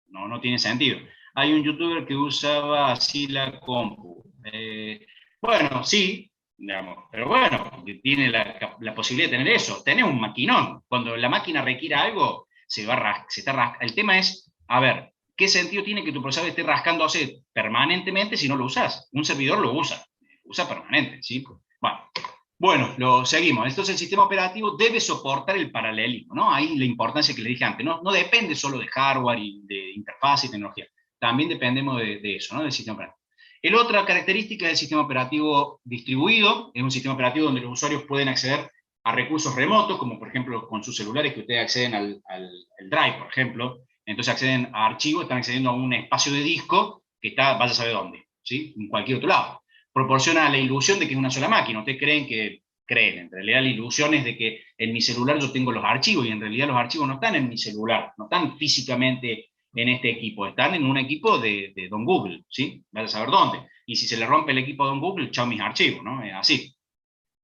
Speaker 1: No tiene sentido. Hay un youtuber que usaba así la compu. Bueno, sí, digamos, pero bueno, tiene la posibilidad de tener eso. Tenés un maquinón. Cuando la máquina requiera algo, se está rascando. El tema es, a ver, ¿qué sentido tiene que tu procesador esté rascándose permanentemente si no lo usas? Un servidor lo usa permanente, ¿sí? Bueno, lo seguimos. Entonces el sistema operativo debe soportar el paralelismo, ¿no? Ahí la importancia que le dije antes, no depende solo de hardware y de interfaz y tecnología. También dependemos de eso, ¿no? Del sistema operativo. La otra característica del sistema operativo distribuido es un sistema operativo donde los usuarios pueden acceder a recursos remotos, como por ejemplo con sus celulares, que ustedes acceden al Drive, por ejemplo. Entonces acceden a archivos, están accediendo a un espacio de disco que está, vaya a saber dónde, ¿sí? En cualquier otro lado. Proporciona la ilusión de que es una sola máquina. Ustedes creen, en realidad la ilusión es de que en mi celular yo tengo los archivos, y en realidad los archivos no están en mi celular, no están físicamente en este equipo, están en un equipo de Don Google, ¿sí? Vas a saber dónde. Y si se le rompe el equipo a Don Google, chao mis archivos, ¿no? Así.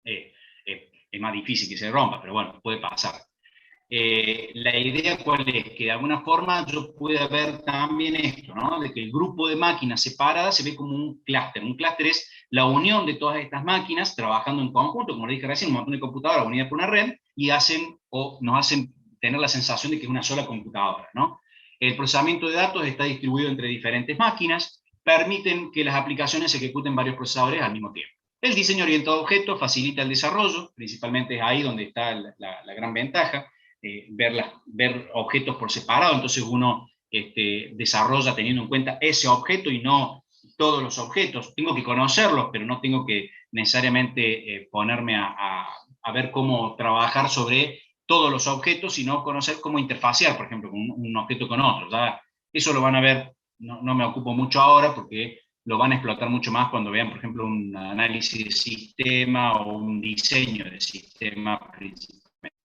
Speaker 1: Es más difícil que se rompa, pero bueno, puede pasar. La idea cuál es, que de alguna forma yo pueda ver también esto, ¿no? De que el grupo de máquinas separadas se ve como un clúster. Un clúster es la unión de todas estas máquinas trabajando en conjunto, como le dije recién, un montón de computadoras unidas por una red, y nos hacen tener la sensación de que es una sola computadora, ¿no? El procesamiento de datos está distribuido entre diferentes máquinas, permiten que las aplicaciones se ejecuten varios procesadores al mismo tiempo. El diseño orientado a objetos facilita el desarrollo, principalmente es ahí donde está la gran ventaja. ver objetos por separado, entonces uno desarrolla teniendo en cuenta ese objeto y no todos los objetos. Tengo que conocerlos, pero no tengo que necesariamente ponerme a ver cómo trabajar sobre todos los objetos, sino conocer cómo interfacear, por ejemplo, con un objeto con otro. ¿Ya? Eso lo van a ver, no me ocupo mucho ahora, porque lo van a explotar mucho más cuando vean, por ejemplo, un análisis de sistema o un diseño de sistema principalmente.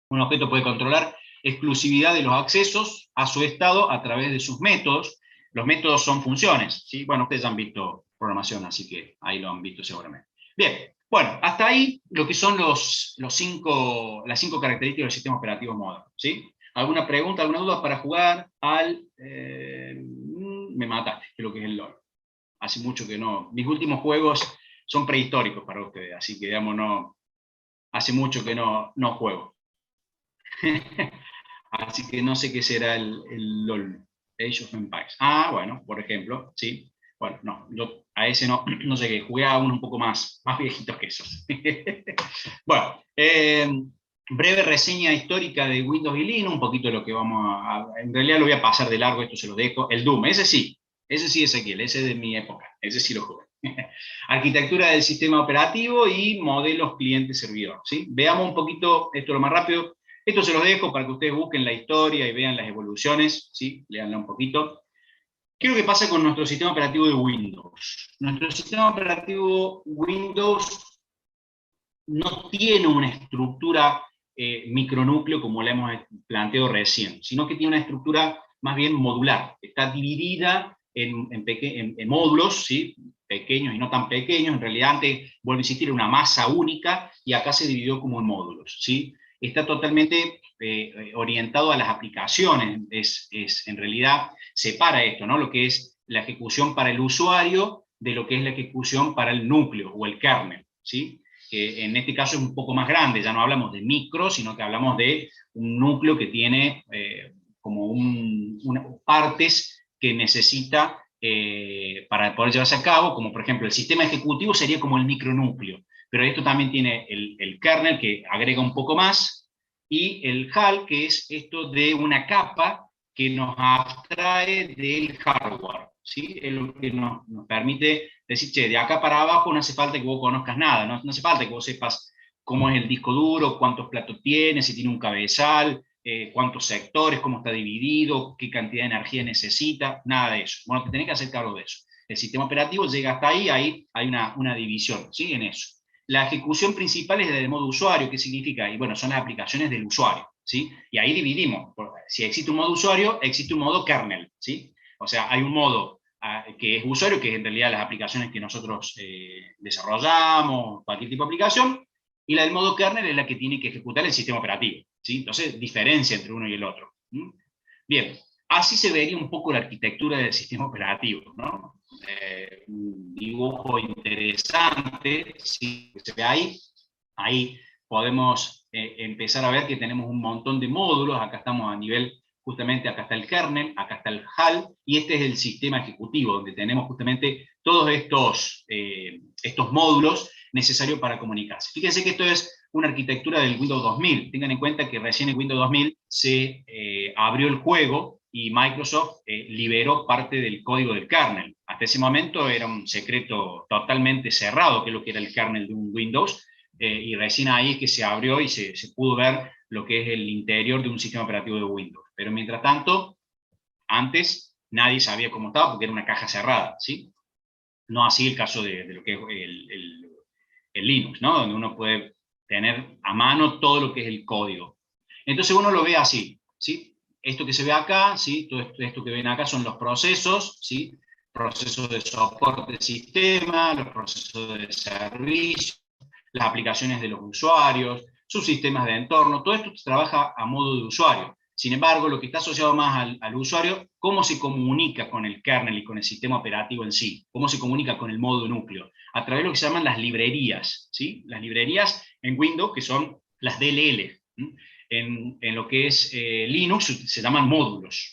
Speaker 1: Un objeto puede controlar exclusividad de los accesos a su estado a través de sus métodos. Los métodos son funciones, ¿sí? Bueno, ustedes han visto programación, así que ahí lo han visto seguramente. Bien, bueno, hasta ahí lo que son las 5 características del sistema operativo moderno, ¿sí? ¿Alguna pregunta, alguna duda para jugar al... me mataste, que es lo que es el LOL. Hace mucho que no... Mis últimos juegos son prehistóricos para ustedes, así que, digamos, no... Hace mucho que no juego. Así que no sé qué será el LOL, Age of Empires. Ah, bueno, por ejemplo, sí. Bueno, no, yo a ese no llegué, jugué a unos un poco más viejitos que esos. Bueno, breve reseña histórica de Windows y Linux, un poquito de lo que vamos a... En realidad lo voy a pasar de largo, esto se lo dejo. El Doom, ese sí, Ezequiel, ese es de mi época, ese sí lo jugué. Arquitectura del sistema operativo y modelos cliente-servidor, ¿sí? Veamos un poquito, esto lo más rápido. Esto se los dejo para que ustedes busquen la historia y vean las evoluciones, ¿sí? Leanla un poquito. ¿Qué es lo que pasa con nuestro sistema operativo de Windows? Nuestro sistema operativo Windows no tiene una estructura micronúcleo como la hemos planteado recién, sino que tiene una estructura más bien modular. Está dividida en módulos, ¿sí? Pequeños y no tan pequeños. En realidad antes, vuelve a existir una masa única y acá se dividió como en módulos, ¿sí? Está totalmente orientado a las aplicaciones, en realidad separa esto, ¿no? Lo que es la ejecución para el usuario de lo que es la ejecución para el núcleo o el kernel, ¿sí? Que en este caso es un poco más grande, ya no hablamos de micro, sino que hablamos de un núcleo que tiene como partes que necesita para poder llevarse a cabo, como por ejemplo el sistema ejecutivo sería como el micronúcleo, pero esto también tiene el kernel que agrega un poco más, y el HAL, que es esto de una capa que nos abstrae del hardware, ¿sí? Es lo que nos permite decir, che, de acá para abajo no hace falta que vos conozcas nada, no hace falta que vos sepas cómo es el disco duro, cuántos platos tiene, si tiene un cabezal, cuántos sectores, cómo está dividido, qué cantidad de energía necesita, nada de eso. Bueno, te tenés que hacer cargo de eso. El sistema operativo llega hasta ahí hay una división, ¿sí? En eso. La ejecución principal es del modo usuario. ¿Qué significa? Y bueno, son las aplicaciones del usuario, ¿sí? Y ahí dividimos. Si existe un modo usuario, existe un modo kernel, ¿sí? O sea, hay un modo que es usuario, que es en realidad las aplicaciones que nosotros desarrollamos, cualquier tipo de aplicación, y la del modo kernel es la que tiene que ejecutar el sistema operativo, ¿sí? Entonces, diferencia entre uno y el otro. Bien, así se vería un poco la arquitectura del sistema operativo, ¿no? Un dibujo interesante, ¿sí? Se ve ahí podemos empezar a ver que tenemos un montón de módulos. Acá estamos a nivel, justamente acá está el kernel, acá está el HAL, y este es el sistema ejecutivo, donde tenemos justamente todos estos módulos necesarios para comunicarse. Fíjense que esto es una arquitectura del Windows 2000. Tengan en cuenta que recién en Windows 2000 se abrió el juego y Microsoft liberó parte del código del kernel. Hasta ese momento era un secreto totalmente cerrado, que es lo que era el kernel de un Windows, y recién ahí es que se abrió y se pudo ver lo que es el interior de un sistema operativo de Windows. Pero mientras tanto, antes nadie sabía cómo estaba porque era una caja cerrada, ¿sí? No así el caso de lo que es el Linux, ¿no? Donde uno puede tener a mano todo lo que es el código. Entonces uno lo ve así, ¿sí? Esto que se ve acá, ¿sí? Todo esto que ven acá son los procesos, ¿sí? Procesos de soporte del sistema, los procesos de servicio, las aplicaciones de los usuarios, sus sistemas de entorno, todo esto trabaja a modo de usuario. Sin embargo, lo que está asociado más al usuario, cómo se comunica con el kernel y con el sistema operativo en sí, cómo se comunica con el modo núcleo, a través de lo que se llaman las librerías, ¿sí? Las librerías en Windows, que son las DLL. En lo que es Linux se llaman módulos.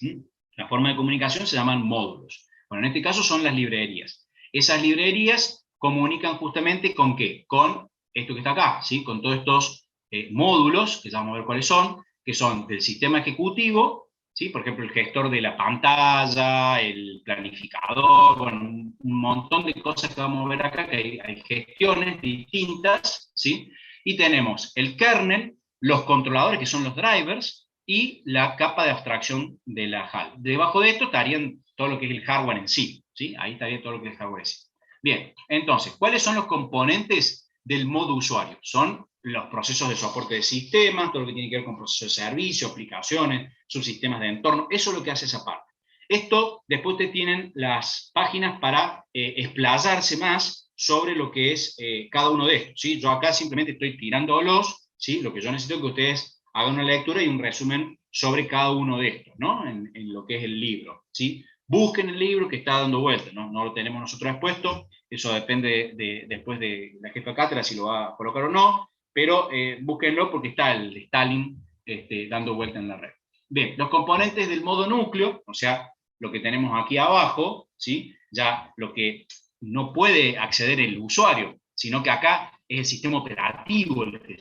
Speaker 1: La forma de comunicación se llaman módulos. Bueno, en este caso son las librerías. Esas librerías comunican justamente ¿con qué? Con esto que está acá, ¿sí? Con todos estos módulos, que ya vamos a ver cuáles son, que son del sistema ejecutivo, ¿sí? Por ejemplo, el gestor de la pantalla, el planificador, bueno, un montón de cosas que vamos a ver acá, que hay gestiones distintas, ¿sí? Y tenemos el kernel, los controladores, que son los drivers, y la capa de abstracción de la HAL. Debajo de esto estarían todo lo que es el hardware en sí, ¿sí? Ahí estaría todo lo que es el hardware en sí. Bien, entonces, ¿cuáles son los componentes del modo usuario? Son los procesos de soporte de sistemas, todo lo que tiene que ver con procesos de servicio, aplicaciones, subsistemas de entorno, eso es lo que hace esa parte. Esto, después ustedes tienen las páginas para explayarse más sobre lo que es cada uno de estos, ¿sí? Yo acá simplemente estoy tirándolos, ¿sí? Lo que yo necesito es que ustedes hagan una lectura y un resumen sobre cada uno de estos, ¿no? En lo que es el libro, ¿sí? Busquen el libro que está dando vuelta, ¿no? No lo tenemos nosotros expuesto, eso depende después de la jefa de cátedra si lo va a colocar o no, pero búsquenlo porque está el Stalin dando vuelta en la red. Bien, los componentes del modo núcleo, o sea, lo que tenemos aquí abajo, ¿sí? Ya lo que no puede acceder el usuario, sino que acá es el sistema operativo el que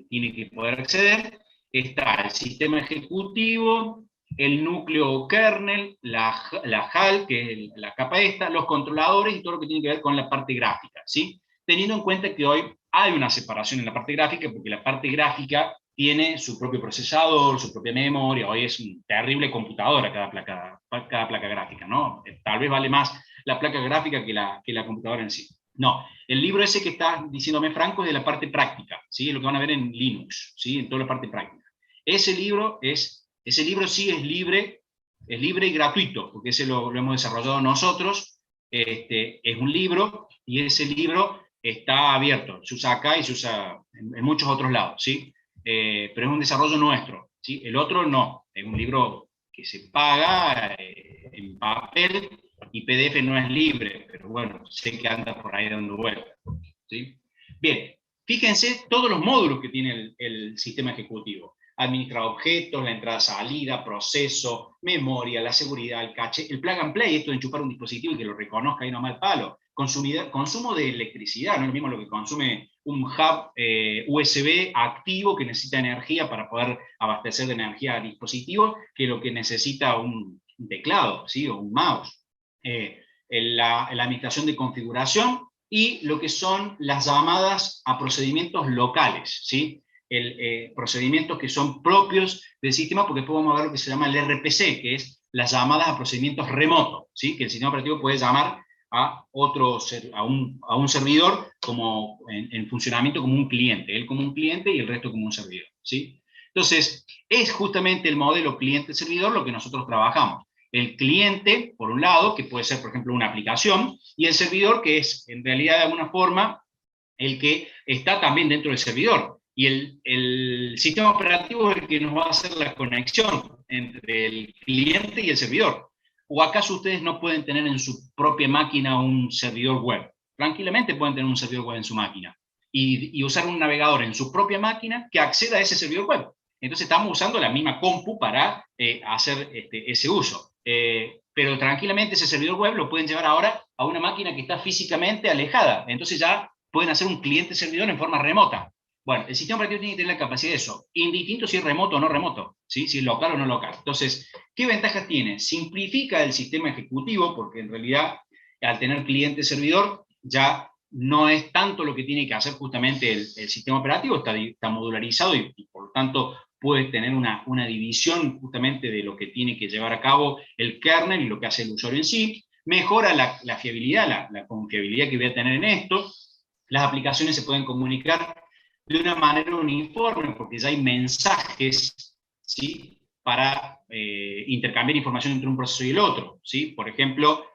Speaker 1: tiene que poder acceder. Está el sistema ejecutivo, el núcleo kernel, la HAL, que es la capa esta, los controladores y todo lo que tiene que ver con la parte gráfica, ¿sí? Teniendo en cuenta que hoy hay una separación en la parte gráfica, porque la parte gráfica tiene su propio procesador, su propia memoria, hoy es una terrible computadora cada placa gráfica, ¿no? Tal vez vale más la placa gráfica que la computadora en sí. No, el libro ese que está diciéndome Franco es de la parte práctica, ¿sí? Lo que van a ver en Linux, ¿sí? En toda la parte práctica. Ese libro sí es libre y gratuito, porque ese lo hemos desarrollado nosotros, es un libro, y ese libro está abierto, se usa acá y se usa en muchos otros lados, ¿sí? Pero es un desarrollo nuestro, ¿sí? El otro no, es un libro que se paga en papel, y PDF no es libre, pero bueno, sé que anda por ahí dando vueltas, ¿sí? Bien, fíjense todos los módulos que tiene el sistema ejecutivo. Administrar objetos, la entrada-salida, proceso, memoria, la seguridad, el caché, el plug and play, esto de enchufar un dispositivo y que lo reconozca ahí nomás al palo, consumo de electricidad, no es lo mismo lo que consume un hub USB activo que necesita energía para poder abastecer de energía al dispositivo, que lo que necesita un teclado, ¿sí? O un mouse. La administración de configuración y lo que son las llamadas a procedimientos locales, ¿sí? Procedimientos que son propios del sistema, porque después vamos a ver lo que se llama el RPC, que es las llamadas a procedimientos remotos, ¿sí? Que el sistema operativo puede llamar a un servidor como en funcionamiento como un cliente, él como un cliente y el resto como un servidor, ¿sí? Entonces, es justamente el modelo cliente-servidor lo que nosotros trabajamos. El cliente, por un lado, que puede ser, por ejemplo, una aplicación, y el servidor, que es, en realidad, de alguna forma, el que está también dentro del servidor. Y el sistema operativo es el que nos va a hacer la conexión entre el cliente y el servidor. ¿O acaso ustedes no pueden tener en su propia máquina un servidor web? Tranquilamente pueden tener un servidor web en su máquina y usar un navegador en su propia máquina que acceda a ese servidor web. Entonces estamos usando la misma compu para hacer ese uso. Pero tranquilamente ese servidor web lo pueden llevar ahora a una máquina que está físicamente alejada. Entonces ya pueden hacer un cliente-servidor en forma remota. Bueno, el sistema operativo tiene que tener la capacidad de eso, indistinto si es remoto o no remoto, ¿sí? Si es local o no local. Entonces, ¿qué ventajas tiene? Simplifica el sistema ejecutivo, porque en realidad, al tener cliente-servidor, ya no es tanto lo que tiene que hacer justamente el sistema operativo, está modularizado y por lo tanto puede tener una división justamente de lo que tiene que llevar a cabo el kernel y lo que hace el usuario en sí. Mejora la fiabilidad, la confiabilidad que voy a tener en esto. Las aplicaciones se pueden comunicar de una manera uniforme, porque ya hay mensajes, ¿sí? Para intercambiar información entre un proceso y el otro, ¿sí? Por ejemplo,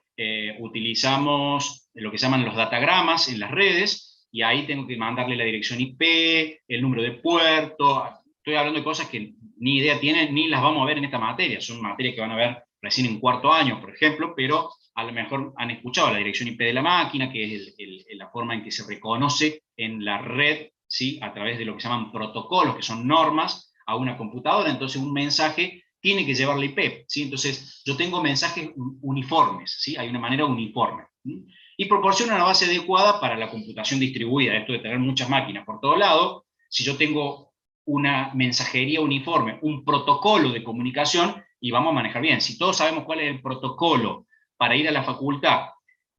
Speaker 1: utilizamos lo que se llaman los datagramas en las redes, y ahí tengo que mandarle la dirección IP, el número de puerto. Estoy hablando de cosas que ni idea tienen, ni las vamos a ver en esta materia, son materias que van a ver recién en cuarto año, por ejemplo, pero a lo mejor han escuchado la dirección IP de la máquina, que es la forma en que se reconoce en la red, ¿sí? A través de lo que se llaman protocolos, que son normas, a una computadora. Entonces un mensaje tiene que llevar la IP, ¿sí? Entonces yo tengo mensajes uniformes, ¿sí? Hay una manera uniforme, ¿sí? Y proporciona una base adecuada para la computación distribuida, esto de tener muchas máquinas por todo lado. Si yo tengo una mensajería uniforme, un protocolo de comunicación, y vamos a manejar bien. Si todos sabemos cuál es el protocolo para ir a la facultad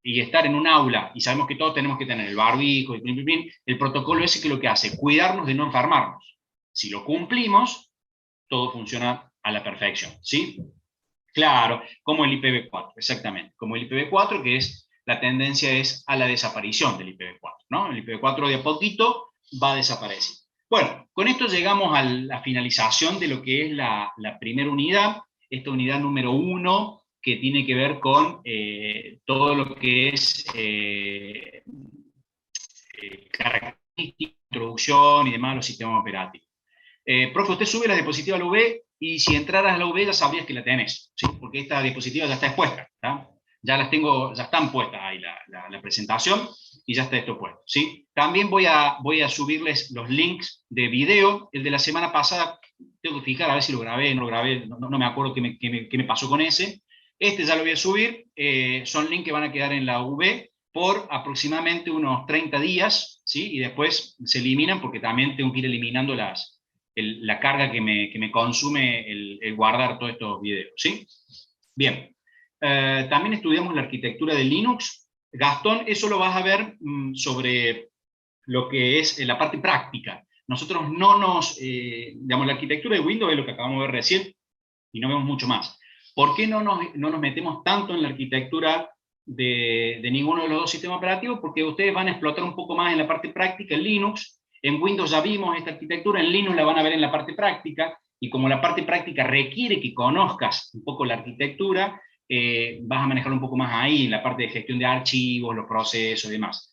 Speaker 1: y estar en un aula, y sabemos que todos tenemos que tener el barbijo, el protocolo ese que lo que hace, cuidarnos de no enfermarnos. Si lo cumplimos, todo funciona a la perfección, ¿sí? Claro, como el IPv4, exactamente, como el IPv4, que es, la tendencia es a la desaparición del IPv4, ¿no? El IPv4 de a poquito va a desaparecer. Bueno, con esto llegamos a la finalización de lo que es la primera unidad, esta unidad número 1, que tiene que ver con todo lo que es característica, introducción y demás a los sistemas operativos. Profe, usted sube la diapositiva a la UV y si entraras a la UV ya sabrías que la tenés, ¿sí? Porque esta diapositiva ya está expuesta, ¿tá? Ya las tengo, ya están puestas ahí la presentación y ya está esto puesto, ¿sí? También voy a subirles los links de video. El de la semana pasada, tengo que fijar a ver si lo grabé, no lo grabé, no me acuerdo qué me pasó con ese. Este ya lo voy a subir, son links que van a quedar en la UV por aproximadamente unos 30 días, ¿sí? Y después se eliminan porque también tengo que ir eliminando la carga que me consume el guardar todos estos videos, ¿sí? Bien. También estudiamos la arquitectura de Linux. Gastón, eso lo vas a ver sobre lo que es la parte práctica. Nosotros no nos, digamos, la arquitectura de Windows es lo que acabamos de ver recién, y no vemos mucho más. ¿Por qué no nos metemos tanto en la arquitectura de ninguno de los dos sistemas operativos? Porque ustedes van a explotar un poco más en la parte práctica en Linux. En Windows ya vimos esta arquitectura, en Linux la van a ver en la parte práctica, y como la parte práctica requiere que conozcas un poco la arquitectura, vas a manejar un poco más ahí, en la parte de gestión de archivos, los procesos y demás.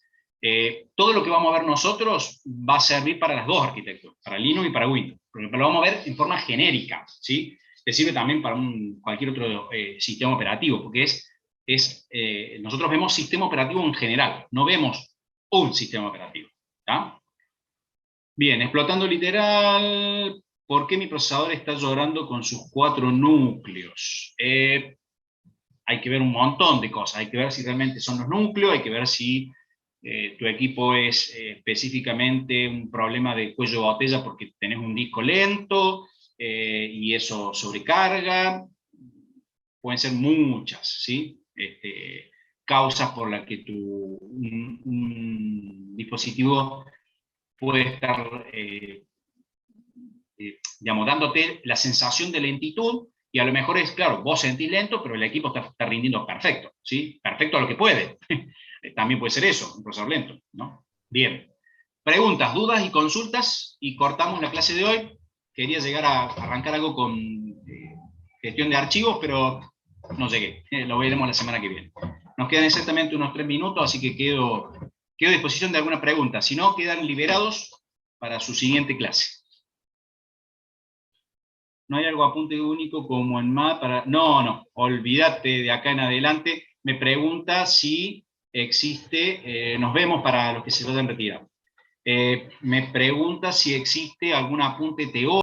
Speaker 1: Todo lo que vamos a ver nosotros va a servir para las dos arquitecturas, para Linux y para Windows, pero lo vamos a ver en forma genérica, ¿sí? Que sirve también para cualquier otro sistema operativo, porque nosotros vemos sistema operativo en general, no vemos un sistema operativo, ¿tá? Bien, explotando literal, ¿por qué mi procesador está llorando con sus 4 núcleos? Hay que ver un montón de cosas, hay que ver si realmente son los núcleos, hay que ver si tu equipo es específicamente un problema de cuello de botella porque tenés un disco lento y eso sobrecarga. Pueden ser muchas, ¿sí? Causas por las que un dispositivo puede estar digamos, dándote la sensación de lentitud, y a lo mejor es, claro, vos sentís lento, pero el equipo está rindiendo perfecto, ¿sí? Perfecto a lo que puede. También puede ser eso, un procesador lento, ¿no? Bien. Preguntas, dudas y consultas, y cortamos la clase de hoy. Quería llegar a arrancar algo con gestión de archivos, pero no llegué. Lo veremos la semana que viene. Nos quedan exactamente unos 3 minutos, así que quedo a disposición de alguna pregunta. Si no, quedan liberados para su siguiente clase. No hay algo apunte único como en MAD para... No, olvídate de acá en adelante. Me pregunta si existe, nos vemos para los que se vayan retirando. Me pregunta si existe algún apunte teórico